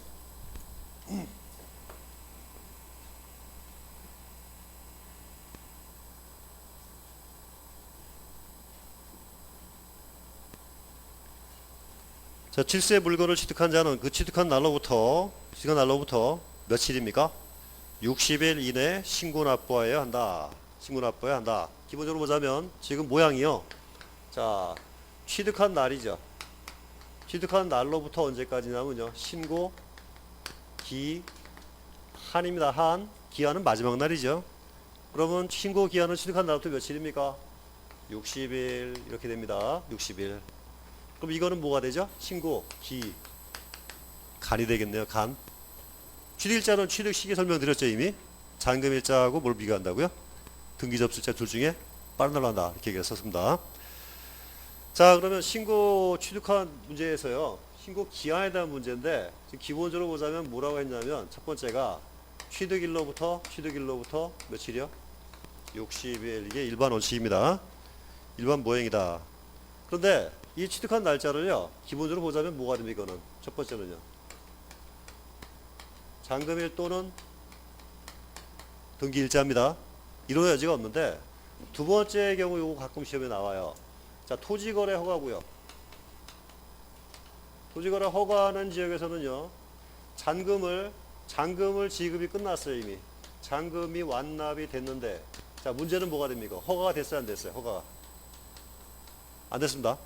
자, 질세 물건을 취득한 자는 그 취득한 날로부터 며칠입니까? 60일 이내 신고납부해야 한다. 신고납부해야 한다. 기본적으로 보자면 지금 모양이요. 자, 취득한 날이죠. 취득한 날로부터 언제까지냐면요, 신고 기한입니다. 한. 기한은 마지막 날이죠. 그러면 신고 기한은 취득한 날부터 며칠입니까? 60일 이렇게 됩니다. 60일. 그럼 이거는 뭐가 되죠? 신고 간이 되겠네요. 간. 취득일자는 취득 시기 설명드렸죠, 이미. 잔금일자하고 뭘 비교한다고요? 등기 접수일자 둘 중에 빠른 날로 한다. 이렇게 얘기했었습니다. 자, 그러면 신고 취득한 문제에서요. 신고 기한에 대한 문제인데 지금 기본적으로 보자면 뭐라고 했냐면 첫 번째가 취득일로부터 며칠이요? 60일. 이게 일반 원칙입니다. 일반 모행이다. 그런데 이 취득한 날짜를요. 기본적으로 보자면 뭐가 됩니까? 이거는 첫 번째는요. 잔금일 또는 등기일자입니다. 이런 여지가 없는데 두 번째의 경우 이거 가끔 시험에 나와요. 자, 토지거래 허가고요. 토지거래 허가하는 지역에서는요. 잔금을 지급이 끝났어요. 이미 잔금이 완납이 됐는데 자, 문제는 뭐가 됩니까? 허가가 됐어요, 안 됐어요? 허가가 안 됐습니다.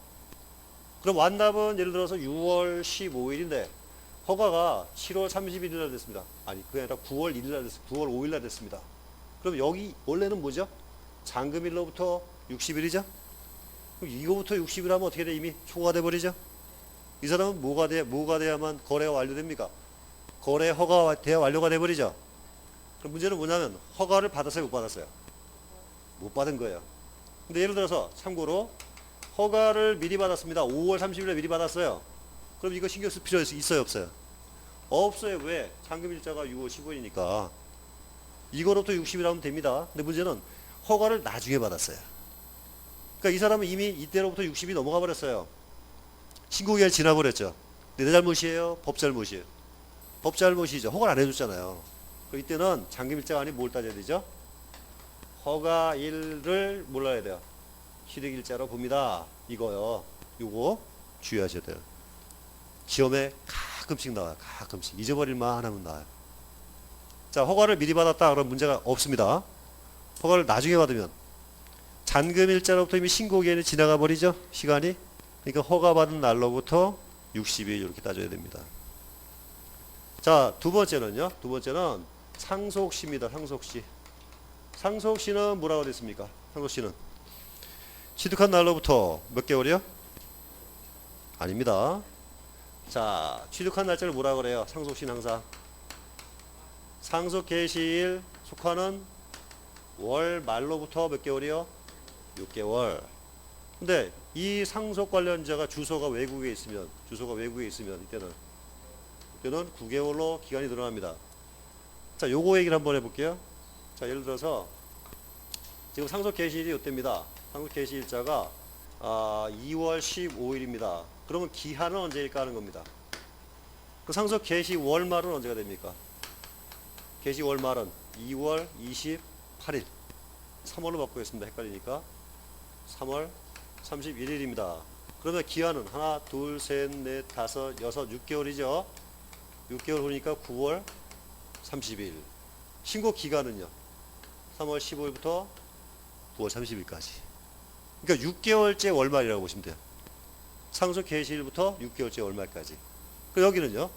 그럼 완납은 예를 들어서 6월 15일인데 허가가 7월 31일 날 됐습니다. 아니, 그게 아니라 9월 1일 날 됐습니다. 9월 5일 날 됐습니다. 그럼 여기 원래는 뭐죠? 잔금일로부터 60일이죠? 그럼 이거부터 60일 하면 어떻게 돼? 이미 초과가 돼 버리죠? 이 사람은 뭐가 돼야만 거래가 완료됩니까? 거래 허가가 돼야 완료가 돼 버리죠? 그럼 문제는 뭐냐면 허가를 받았어요, 못 받았어요? 못 받은 거예요. 근데 예를 들어서 참고로 허가를 미리 받았습니다. 5월 30일에 미리 받았어요. 그럼 이거 신경 쓸 필요 있어요, 없어요? 없어요. 왜? 잔금일자가 6월 15일이니까 이거로부터 60일 하면 됩니다. 근데 문제는 허가를 나중에 받았어요. 그러니까 이 사람은 이미 이때로부터 60이 넘어가 버렸어요. 신고기한이 지나버렸죠. 내 잘못이에요? 법 잘못이에요? 법 잘못이죠. 허가를 안 해줬잖아요. 그럼 이때는 잔금일자가 아닌 뭘 따져야 되죠? 허가일을 몰라야 돼요. 취득일자로 봅니다. 이거요. 요거 주의하셔야 돼요. 시험에 가끔씩 나와요. 가끔씩. 잊어버릴만 하면 나와요. 자, 허가를 미리 받았다. 그럼 문제가 없습니다. 허가를 나중에 받으면 잔금일자로부터 이미 신고기한이 지나가 버리죠. 시간이. 그러니까 허가받은 날로부터 60일 이렇게 따져야 됩니다. 자, 두 번째는요. 두 번째는 상속시입니다. 상속시. 상속시는 뭐라고 됐습니까? 상속시는 취득한 날로부터 몇 개월이요? 아닙니다. 자, 취득한 날짜를 뭐라 그래요? 상속시는 항상 상속 개시일 속하는 월 말로부터 몇 개월이요? 6개월. 근데 이 상속 관련자가 주소가 외국에 있으면 이때는 9개월로 기간이 늘어납니다. 자, 요거 얘기를 한번 해볼게요. 자, 예를 들어서 지금 상속 개시일이 이때입니다. 상속 개시일자가 2월 15일입니다. 그러면 기한은 언제일까 하는 겁니다. 그 상속 개시 월말은 언제가 됩니까? 개시 월말은 2월 28일. 3월로 바꾸겠습니다. 헷갈리니까. 3월 31일입니다. 그러면 기한은 하나, 둘, 셋, 넷, 다섯, 여섯, 6개월이죠. 6개월 후니까 9월 30일. 신고 기간은요. 3월 15일부터 9월 30일까지. 그러니까 6개월째 월말이라고 보시면 돼요. 상속 개시일부터 6개월째 월말까지. 그 여기는요.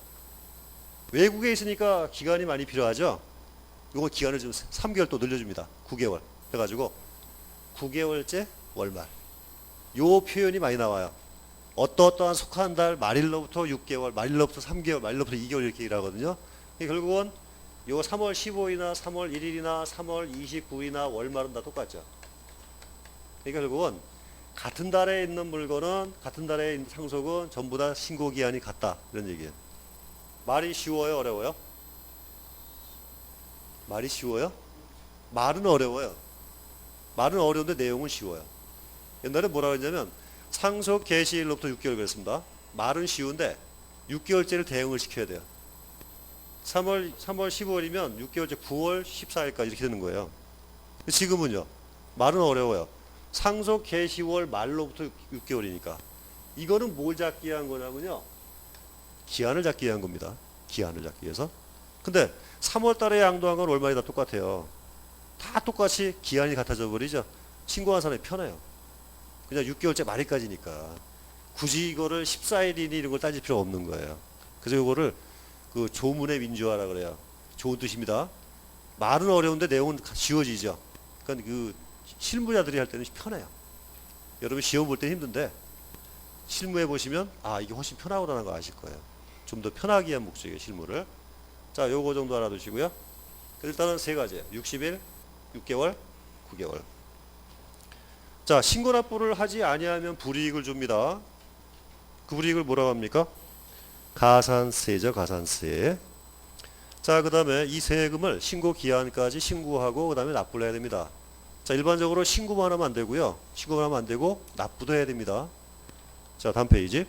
외국에 있으니까 기간이 많이 필요하죠. 요거 기간을 좀 3개월 또 늘려줍니다. 9개월 해가지고 9개월째 월말. 요 표현이 많이 나와요. 어떠한 속한 달 말일로부터 6개월, 말일로부터 3개월, 말일로부터 2개월 이렇게 일하거든요. 결국은 요 3월 15일이나 3월 1일이나 3월 29일이나 월말은 다 똑같죠. 그러니까 결국은 같은 달에 있는 물건은 같은 달에 있는 상속은 전부 다 신고기한이 같다. 이런 얘기예요. 말이 쉬워요? 어려워요? 말이 쉬워요? 말은 어려워요. 말은 어려운데 내용은 쉬워요. 옛날에 뭐라고 했냐면 상속 개시일로부터 6개월 그랬습니다. 말은 쉬운데 6개월째를 대응을 시켜야 돼요. 3월 15일이면 6개월째 9월 14일까지 이렇게 되는 거예요. 지금은요. 말은 어려워요. 상속 개시월 말로부터 6개월이니까 이거는 뭘 잡기 위한 거냐면요. 기한을 잡기 위한 겁니다. 기한을 잡기 위해서. 근데 3월 달에 양도한 건 월말이 다 똑같아요. 다 똑같이 기한이 같아져 버리죠. 신고한 사람이 편해요. 그냥 6개월째 말일까지니까 굳이 이거를 14일이니 이런 걸 따질 필요 없는 거예요. 그래서 이거를 그 조문의 민주화라 그래요. 좋은 뜻입니다. 말은 어려운데 내용은 쉬워지죠. 그러니까 그 실무자들이 할 때는 편해요. 여러분 시험 볼 때 힘든데 실무해 보시면 아 이게 훨씬 편하구나라는 거 아실 거예요. 좀 더 편하기 위한 목적이에요. 실무를. 자, 요거 정도 알아두시고요. 일단은 세 가지예요. 60일, 6개월, 9개월. 자, 신고 납부를 하지 아니하면 불이익을 줍니다. 그 불이익을 뭐라고 합니까? 가산세죠, 가산세. 자, 그 다음에 이 세금을 신고 기한까지 신고하고 그 다음에 납부를 해야 됩니다. 자, 일반적으로 신고만 하면 안 되고요. 신고만 하면 안 되고 납부도 해야 됩니다. 자, 다음 페이지.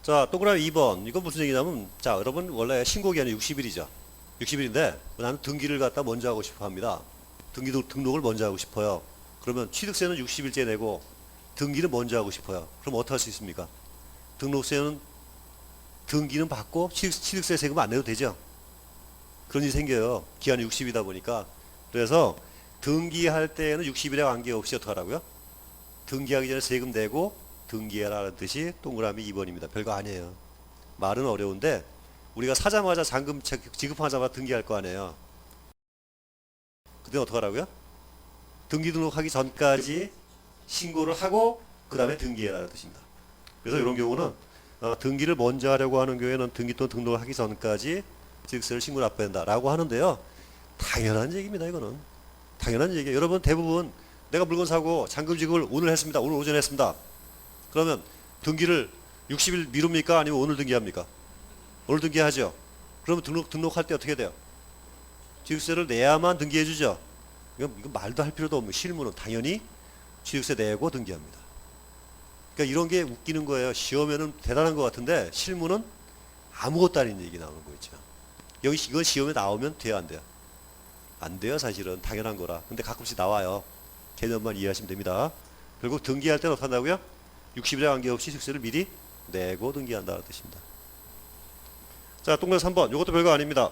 자, 동그라미 2번. 이건 무슨 얘기냐면, 자, 여러분 원래 신고 기한이 60일이죠. 60일인데 나는 등기를 갖다 먼저 하고 싶어 합니다. 등록을 먼저 하고 싶어요. 그러면 취득세는 60일째 내고 등기는 먼저 하고 싶어요. 그럼 어떻게 할 수 있습니까? 등기는 받고 취득세 세금 안 내도 되죠. 그런 일이 생겨요. 기한이 60이다 보니까. 그래서 등기할 때는 60일에 관계없이 어떻게 하라고요? 등기하기 전에 세금 내고 등기해라는 뜻이 동그라미 2번입니다. 별거 아니에요. 말은 어려운데 우리가 사자마자 잔금 지급하자마자 등기할 거 아니에요. 그때 어떻게 하라고요? 등기 등록하기 전까지 신고를 하고 그 다음에 등기해라는 뜻입니다. 그래서 이런 경우는 등기를 먼저 하려고 하는 경우에는 등기 또는 등록을 하기 전까지 취득세를 신고 납부해야 된다라고 하는데요. 당연한 얘기입니다. 이거는 당연한 얘기예요. 여러분 대부분 내가 물건 사고 잔금 지급을 오늘 했습니다. 오늘 오전에 했습니다. 그러면 등기를 60일 미룹니까? 아니면 오늘 등기합니까? 오늘 등기하죠. 그러면 등록할 때 어떻게 돼요? 취득세를 내야만 등기해 주죠. 이건 말도 할 필요도 없는 실무는 당연히 취득세 내고 등기합니다. 그러니까 이런 게 웃기는 거예요. 시험에는 대단한 것 같은데 실무는 아무것도 아닌 얘기 나오는 거 있죠. 이건 시험에 나오면 돼요, 안 돼요? 안 돼요, 사실은. 당연한 거라. 근데 가끔씩 나와요. 개념만 이해하시면 됩니다. 결국 등기할 때는 어떻게 한다고요? 60일에 관계없이 취득세를 미리 내고 등기한다는 뜻입니다. 자, 동그라미 3번. 이것도 별거 아닙니다.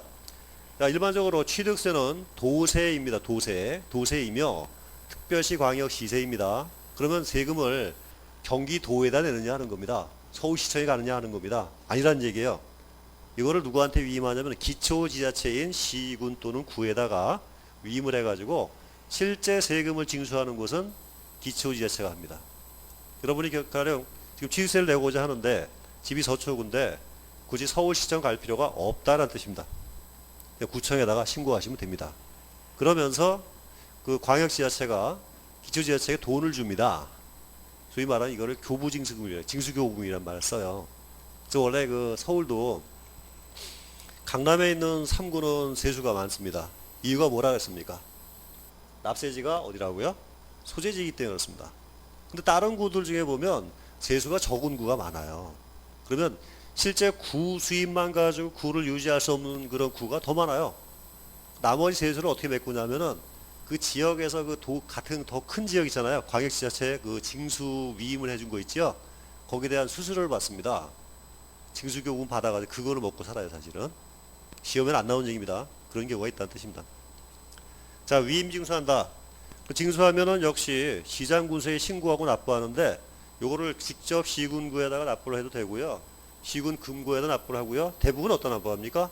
자, 일반적으로 취득세는 도세입니다. 도세이며 특별시 광역시세입니다. 그러면 세금을 경기도에다 내느냐 하는 겁니다. 서울시청에 가느냐 하는 겁니다. 아니라는 얘기예요. 이거를 누구한테 위임하냐면 기초지자체인 시군 또는 구에다가 위임을 해가지고 실제 세금을 징수하는 곳은 기초지자체가 합니다. 여러분이 가령 지금 취득세를 내고자 하는데 집이 서초구인데 굳이 서울시청 갈 필요가 없다는 뜻입니다. 구청에다가 신고하시면 됩니다. 그러면서 그 광역지자체가 기초지자체에 돈을 줍니다. 소위 말하는 이거를 교부징수금이래요. 징수교부금이란 말을 써요. 그래서 원래 그 서울도 강남에 있는 3구는 세수가 많습니다. 이유가 뭐라 했습니까? 납세지가 어디라고요? 소재지이기 때문에 그렇습니다. 근데 다른 구들 중에 보면 세수가 적은 구가 많아요. 그러면 실제 구 수입만 가지고 구를 유지할 수 없는 그런 구가 더 많아요. 나머지 세수를 어떻게 메꾸냐면은 그 지역에서 같은 더 큰 지역 있잖아요. 광역지자체 그 징수 위임을 해준 거 있죠. 거기에 대한 수수료를 받습니다. 징수교부금 받아가지고 그거를 먹고 살아요, 사실은. 시험에는 안 나온 얘기입니다. 그런 경우가 있다는 뜻입니다. 자, 위임 징수한다. 그 징수하면은 역시 시장군세에 신고하고 납부하는데 요거를 직접 시군구에다가 납부를 해도 되고요. 시군 금고에다 납부를 하고요. 대부분 어떤 납부합니까?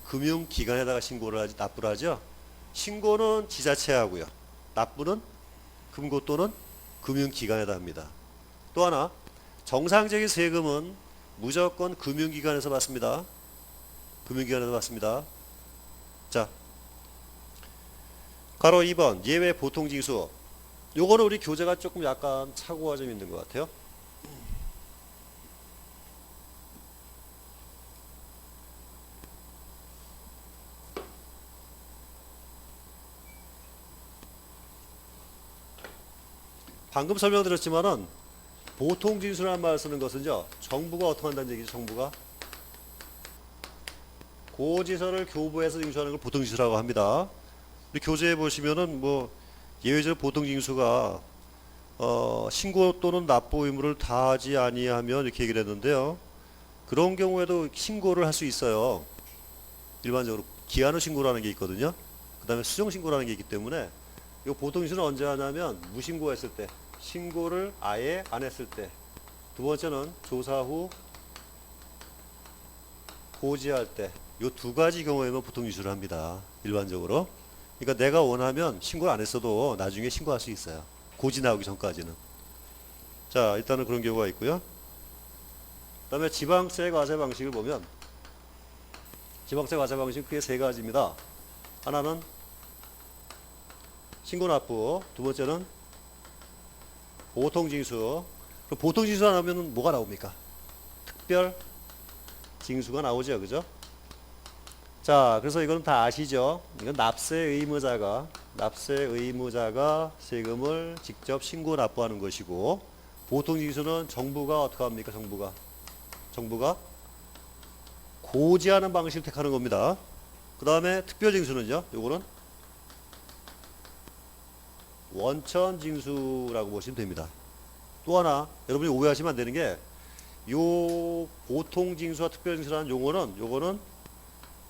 금융기관에다가 납부를 하죠. 신고는 지자체 하고요. 납부는 금고 또는 금융기관에다 합니다. 또 하나, 정상적인 세금은 무조건 금융기관에서 받습니다. 금융기관에서 받습니다. 자, 가로 2번 예외 보통징수. 요거는 우리 교재가 조금 약간 착오가 좀 있는 것 같아요. 방금 설명드렸지만은 보통징수라는 말을 쓰는 것은요, 정부가 어떻게 한다는 얘기죠. 정부가 고지서를 교부해서 징수하는 걸 보통징수라고 합니다. 우리 교재에 보시면은 뭐 예외적 보통징수가 신고 또는 납부 의무를 다하지 아니하면 이렇게 얘기를 했는데요. 그런 경우에도 신고를 할 수 있어요. 일반적으로 기한후 신고라는 게 있거든요. 그 다음에 수정 신고라는 게 있기 때문에 이 보통징수는 언제 하냐면 무신고했을 때, 신고를 아예 안 했을 때. 두 번째는 조사 후 고지할 때. 요 두 가지 경우에만 보통 유출을 합니다. 일반적으로. 그러니까 내가 원하면 신고를 안 했어도 나중에 신고할 수 있어요. 고지 나오기 전까지는. 자, 일단은 그런 경우가 있고요. 그 다음에 지방세 과세 방식을 보면 지방세 과세 방식 크게 세 가지입니다. 하나는 신고납부, 두 번째는 보통징수. 보통징수 하면 뭐가 나옵니까? 특별징수가 나오죠. 그죠? 자, 그래서 이거는 다 아시죠? 이건 납세 의무자가 세금을 직접 신고 납부하는 것이고, 보통징수는 정부가 어떻게 합니까? 정부가 고지하는 방식을 택하는 겁니다. 그 다음에 특별징수는요, 요거는 원천징수라고 보시면 됩니다. 또 하나, 여러분이 오해하시면 안 되는 게, 요 보통징수와 특별징수라는 요거는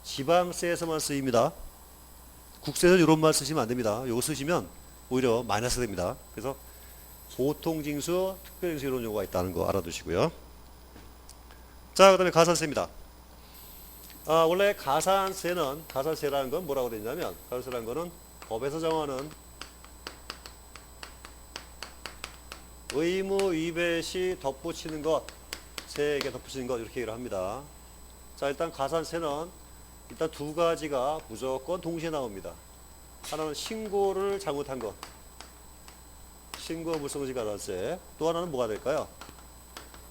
지방세에서만 쓰입니다. 국세에서 이런 말 쓰시면 안 됩니다. 요거 쓰시면 오히려 마이너스 됩니다. 그래서 보통징수, 특별징수 이런 용어가 있다는 거 알아두시고요. 자, 그 다음에 가산세입니다. 원래 가산세라는 건 뭐라고 되냐면, 가산세라는 거는 법에서 정하는 의무 위배 시 덧붙이는 것, 세액에 덧붙이는 것, 이렇게 얘기를 합니다. 자, 일단 가산세는 일단 두 가지가 무조건 동시에 나옵니다. 하나는 신고를 잘못한 것, 신고 불성실 가산세. 또 하나는 뭐가 될까요?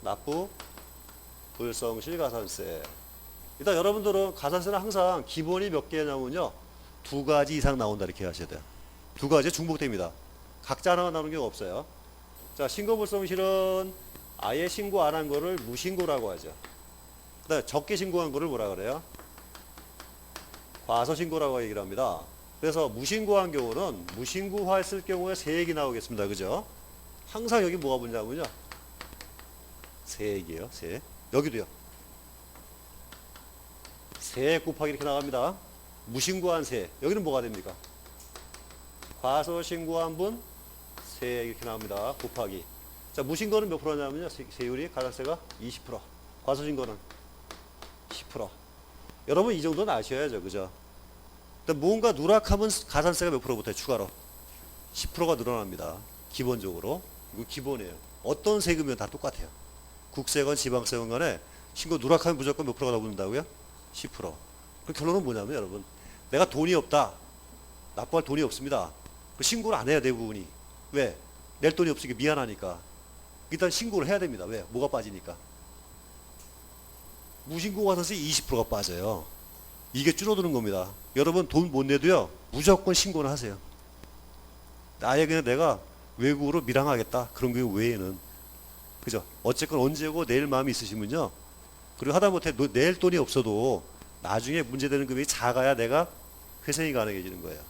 납부 불성실 가산세. 일단 여러분들은 가산세는 항상 기본이 몇 개냐면요, 두 가지 이상 나온다 이렇게 하셔야 돼요. 두 가지 중복됩니다. 각자 하나만 나오는 경우 없어요. 자, 신고 불성실은 아예 신고 안 한 거를 무신고라고 하죠. 그 다음에 적게 신고한 거를 뭐라 그래요? 과소신고라고 얘기를 합니다. 그래서 무신고한 경우는 무신고화했을 경우에 세액이 나오겠습니다. 그죠? 항상 여기 뭐가 붙냐면요, 세액이에요. 세액. 여기도요, 세액 곱하기 이렇게 나갑니다. 무신고한 세액. 여기는 뭐가 됩니까? 과소신고한 분 세액 이렇게 나옵니다. 곱하기. 자, 무신고는 몇 프로냐면요, 세율이 가산세가 20%, 과소신고는 10%. 여러분 이 정도는 아셔야죠. 그죠? 뭔가 누락하면 가산세가 몇 프로부터 추가로 10%가 늘어납니다. 기본적으로. 이거 기본이에요. 어떤 세금이면 다 똑같아요. 국세건 지방세건 간에 신고 누락하면 무조건 몇 프로가 더 붙는다고요? 10%. 그 결론은 뭐냐면 여러분, 내가 돈이 없다, 납부할 돈이 없습니다, 신고를 안 해야 대부분이. 왜? 낼 돈이 없으니까 미안하니까. 일단 신고를 해야 됩니다. 왜? 뭐가 빠지니까. 무신고 가산세 20%가 빠져요. 이게 줄어드는 겁니다. 여러분 돈 못 내도요, 무조건 신고는 하세요. 아예 그냥 내가 외국으로 밀항하겠다, 그런 경우 외에는. 그죠? 어쨌건 언제고 내일 마음이 있으시면요, 그리고 하다못해 낼 돈이 없어도 나중에 문제되는 금액이 작아야 내가 회생이 가능해지는 거예요.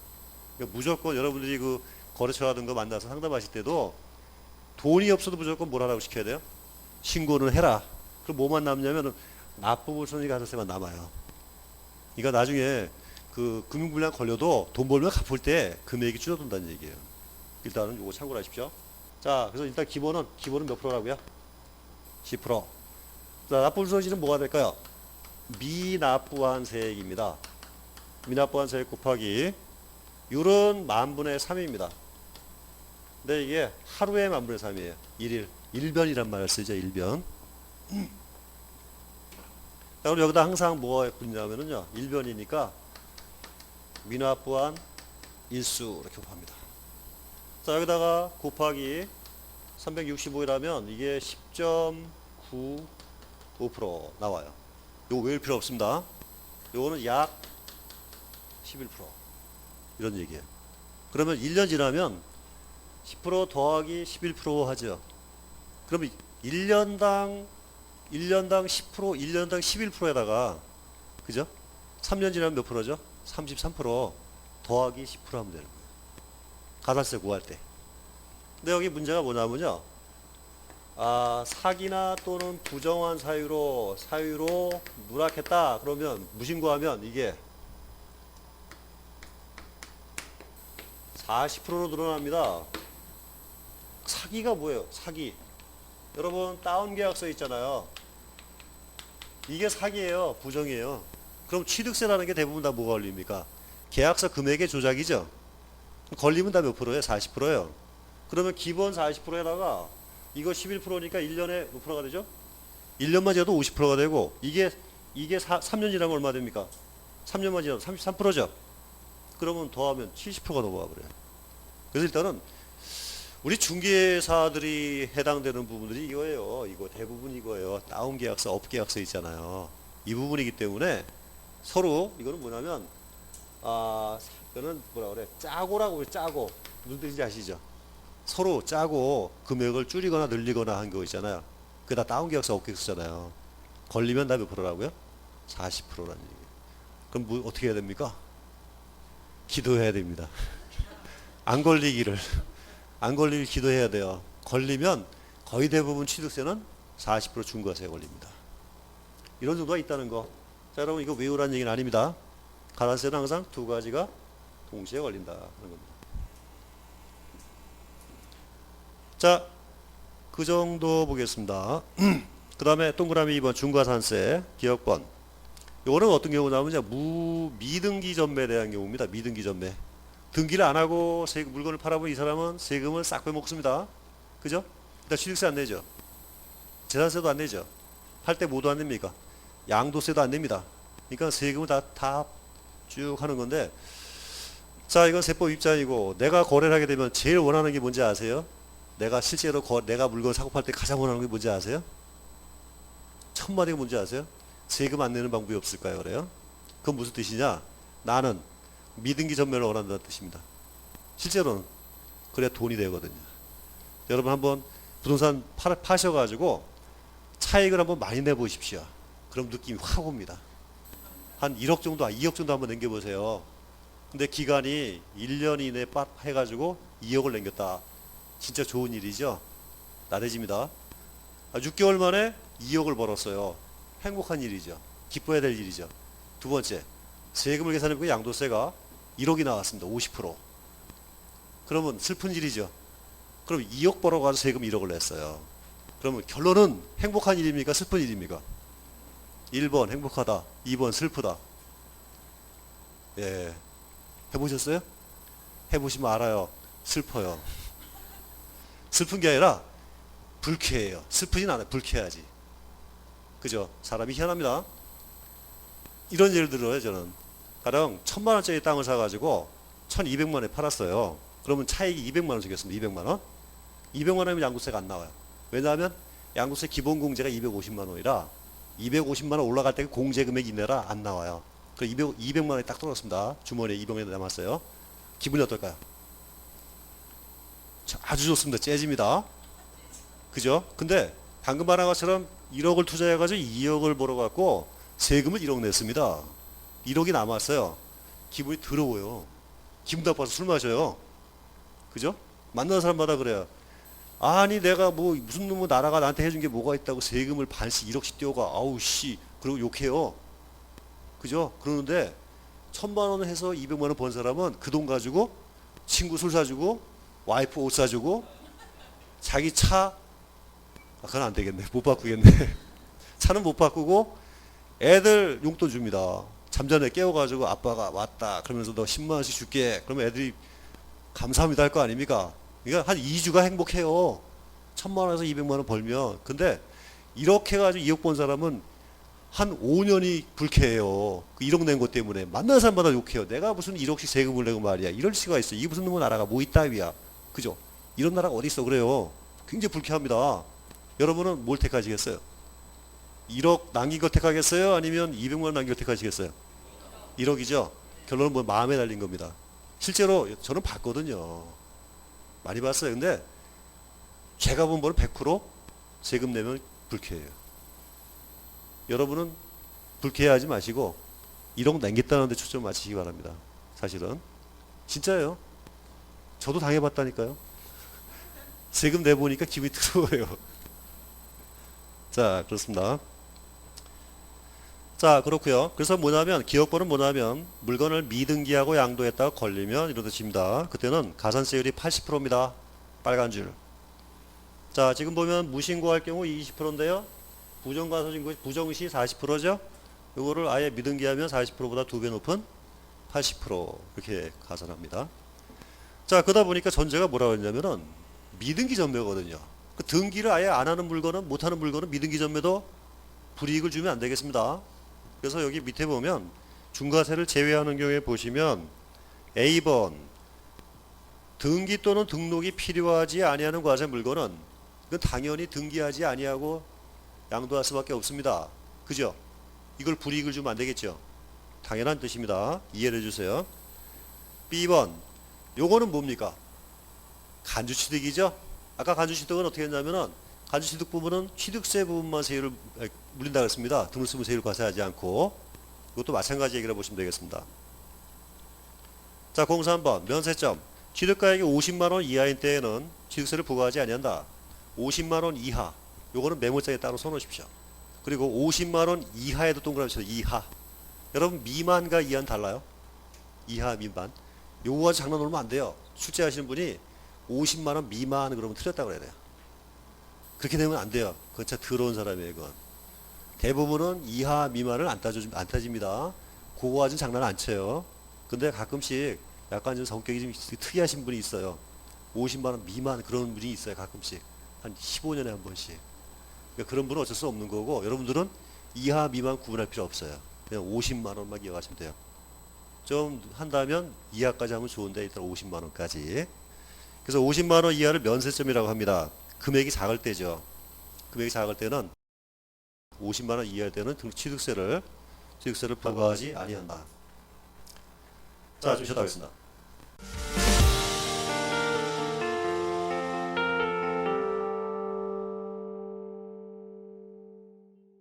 그러니까 무조건 여러분들이 그 거래처라든가 만나서 상담하실 때도 돈이 없어도 무조건 뭘 하라고 시켜야 돼요? 신고는 해라. 그럼 뭐만 남냐면 납부불성실 가산세만 남아요. 그러니까 나중에 그 금융불량 걸려도 돈 벌면 갚을 때 금액이 줄어든다는 얘기예요. 일단은 요거 참고를 하십시오. 자, 그래서 일단 기본은 몇 프로라고요? 10%. 자, 납부불성실은 뭐가 될까요? 미납부한 세액입니다. 미납부한 세액 곱하기 율은 10,000분의 3입니다. 근데 이게 하루에 10,000분의 3이에요. 일변이란 말을 쓰죠. 일변. 자, 그럼 여기다 항상 뭐가 붙냐면은요, 일변이니까 미납부한 일수 이렇게 곱합니다. 자, 여기다가 곱하기 365이라면 이게 10.95% 나와요. 요거 외울 필요 없습니다. 요거는 약 11% 이런 얘기예요. 그러면 1년 지나면 10% 더하기 11% 하죠. 그러면 1년당 10%, 1년당 11%에다가, 그죠? 3년 지나면 몇 프로죠? 33% 더하기 10% 하면 되는 거예요. 가산세 구할 때. 근데 여기 문제가 뭐냐면요, 사기나 또는 부정한 사유로 누락했다 그러면, 무신고하면 이게 40%로 늘어납니다. 사기가 뭐예요? 사기. 여러분 다운 계약서 있잖아요. 이게 사기예요, 부정이에요. 그럼 취득세라는 게 대부분 다 뭐가 걸립니까? 계약서 금액의 조작이죠. 걸리면 다 몇 프로예요? 40%예요. 그러면 기본 40%에다가 이거 11%니까 1년에 몇 프로가 되죠? 1년만 지나도 50%가 되고 이게 3년 지나면 얼마 됩니까? 3년만 지나도 33%죠. 그러면 더하면 70%가 넘어가 버려요. 그래서 일단은 우리 중개사들이 해당되는 부분들이 이거예요. 이거 대부분 이거예요. 다운 계약서, 업 계약서 있잖아요. 이 부분이기 때문에 서로 이거는 뭐냐면 이거는 뭐라 그래? 짜고라고 해요. 짜고. 무슨 뜻인지 아시죠? 서로 짜고 금액을 줄이거나 늘리거나 한 거 있잖아요. 그게 다 다운 계약서, 업 계약서잖아요. 걸리면 다 몇 프로라고요? 40%라는 얘기예요. 그럼 뭐 어떻게 해야 됩니까? 기도해야 됩니다. 안 걸리기를 기도해야 돼요. 걸리면 거의 대부분 취득세는 40% 중과세가 걸립니다. 이런 정도가 있다는 거. 자, 여러분 이거 외우라는 얘기는 아닙니다. 가산세는 항상 두 가지가 동시에 걸린다 하는 겁니다. 자, 그 정도 보겠습니다. 그 다음에 동그라미 2번 중과산세 기억번. 요거는 어떤 경우냐면 미등기 전매에 대한 경우입니다. 미등기 전매. 등기를 안 하고 물건을 팔아본 이 사람은 세금을 싹 빼먹습니다. 그죠? 일단 취득세 안 내죠. 재산세도 안 내죠. 팔 때 뭐도 안 냅니까? 양도세도 안 냅니다. 그러니까 세금을 다 쭉 하는 건데, 자, 이건 세법 입장이고, 내가 거래를 하게 되면 제일 원하는 게 뭔지 아세요? 내가 실제로 내가 물건 사고 팔 때 가장 원하는 게 뭔지 아세요? 첫 마디가 뭔지 아세요? 세금 안 내는 방법이 없을까요? 그래요? 그건 무슨 뜻이냐? 나는 미등기 전매를 원한다는 뜻입니다. 실제로는 그래야 돈이 되거든요. 여러분 한번 부동산 파셔가지고 차익을 한번 많이 내보십시오. 그럼 느낌이 확 옵니다. 한 1억 정도, 2억 정도 한번 남겨보세요. 근데 기간이 1년 이내에 해가지고 2억을 남겼다. 진짜 좋은 일이죠. 나대집니다. 6개월 만에 2억을 벌었어요. 행복한 일이죠. 기뻐야 될 일이죠. 두 번째, 세금을 계산해보니까 양도세가 1억이 나왔습니다. 50%. 그러면 슬픈 일이죠. 그럼 2억 벌어가지고 세금 1억을 냈어요. 그러면 결론은 행복한 일입니까? 슬픈 일입니까? 1번 행복하다. 2번 슬프다. 예. 해보셨어요? 해보시면 알아요. 슬퍼요. 슬픈 게 아니라 불쾌해요. 슬프진 않아요. 불쾌하지. 그죠? 사람이 희한합니다. 이런 예를 들어요. 저는 가령 1000만 원짜리 땅을 사가지고 1200만 원에 팔았어요. 그러면 차익이 200만 원 주겠습니다. 200만 원. 200만 원이면 양도세가 안 나와요. 왜냐하면 양도세 기본 공제가 250만 원이라 250만 원 올라갈 때 공제 금액 이내라 안 나와요. 그 200만 원이 딱 떨어졌습니다. 주머니에 200만 원이 남았어요. 기분이 어떨까요? 아주 좋습니다. 재즈입니다. 그죠? 근데 방금 말한 것처럼 1억을 투자해가지고 2억을 벌어갖고 세금을 1억 냈습니다. 1억이 남았어요. 기분이 더러워요. 기분 나빠서 술 마셔요. 그죠? 만나는 사람마다 그래요. 아니 내가 뭐 무슨 놈의 나라가 나한테 해준 게 뭐가 있다고 세금을 반씩 1억씩 떼어가. 아우 씨. 그리고 욕해요. 그죠? 그러는데 1000만 원 해서 200만 원 번 사람은 그 돈 가지고 친구 술 사주고 와이프 옷 사주고 자기 차 그건 안 되겠네. 못 바꾸겠네. 차는 못 바꾸고 애들 용돈 줍니다. 잠자네 깨워가지고 아빠가 왔다. 그러면서 너 10만 원씩 줄게. 그러면 애들이 감사합니다 할 거 아닙니까? 그러니까 한 2주가 행복해요. 1000만 원에서 200만 원 벌면. 근데 이렇게 해가지고 2억 번 사람은 한 5년이 불쾌해요. 그 1억 낸 것 때문에. 만나는 사람마다 욕해요. 내가 무슨 1억씩 세금을 내고 말이야. 이럴 수가 있어. 이게 무슨 놈의 나라가 뭐 있다위야. 그죠? 이런 나라가 어디 있어 그래요. 굉장히 불쾌합니다. 여러분은 뭘 택하시겠어요? 1억 남긴 거 택하겠어요? 아니면 200만 원 남긴 거 택하시겠어요? 1억이죠? 결론은 뭐 마음에 달린 겁니다. 실제로 저는 봤거든요. 많이 봤어요. 근데 제가 본 거는 100% 세금 내면 불쾌해요. 여러분은 불쾌해하지 마시고 1억 남겼다는 데 초점 맞추시기 바랍니다. 사실은 진짜예요. 저도 당해봤다니까요. 세금 내보니까 기분이 더러워요. 자, 그렇습니다. 자, 그렇고요. 그래서 뭐냐면 기억번은 뭐냐면 물건을 미등기하고 양도했다가 걸리면 이런 뜻입니다. 그때는 가산세율이 80%입니다. 빨간 줄. 자, 지금 보면 무신고할 경우 20%인데요. 부정가소신고 부정시 40%죠. 요거를 아예 미등기하면 40%보다 2배 높은 80% 이렇게 가산합니다. 자, 그러다 보니까 전제가 뭐라고 했냐면은 미등기 전매거든요. 그 등기를 아예 안 하는 물건은, 못 하는 물건은 미등기 전매도 불이익을 주면 안 되겠습니다. 그래서 여기 밑에 보면 중과세를 제외하는 경우에 보시면 A번 등기 또는 등록이 필요하지 아니하는 과세 물건은 이건 당연히 등기하지 아니하고 양도할 수밖에 없습니다. 그죠? 이걸 불이익을 주면 안 되겠죠? 당연한 뜻입니다. 이해를 해주세요. B번 요거는 뭡니까? 간주취득이죠? 아까 간주취득은 어떻게 했냐면은 간주취득 부분은 취득세 부분만 세율을 물린다고 했습니다. 등록세무 세율을 과세하지 않고. 이것도 마찬가지 얘기를 보시면 되겠습니다. 자, 03번 면세점 취득가액이 50만원 이하인 때에는 취득세를 부과하지 아니한다. 50만원 이하 요거는 메모장에 따로 써놓으십시오. 그리고 50만원 이하에도 동그라미 쳐서 이하. 여러분 미만과 이하는 달라요. 이하 미만 요거 가지고 장난 놓으면 안 돼요. 출제하시는 분이 50만원 미만 그러면 틀렸다고 그래야 돼요. 그렇게 되면 안 돼요. 그건 진짜 더러운 사람이에요. 그건 대부분은 이하 미만을 안 따집니다. 그거 가지고 장난 안 쳐요. 근데 가끔씩 약간 좀 성격이 좀 특이하신 분이 있어요. 50만원 미만 그런 분이 있어요. 가끔씩 한 15년에 한 번씩. 그러니까 그런 분은 어쩔 수 없는 거고, 여러분들은 이하 미만 구분할 필요 없어요. 그냥 50만원만 이어가시면 돼요. 좀 한다면 이하까지 하면 좋은데 일단 50만원까지. 그래서 50만원 이하를 면세점이라고 합니다. 금액이 작을 때죠. 금액이 작을 때는 50만원 이하일 때는 취득세를 부과하지 아니한다. 자, 좀 쉬었다 하겠습니다.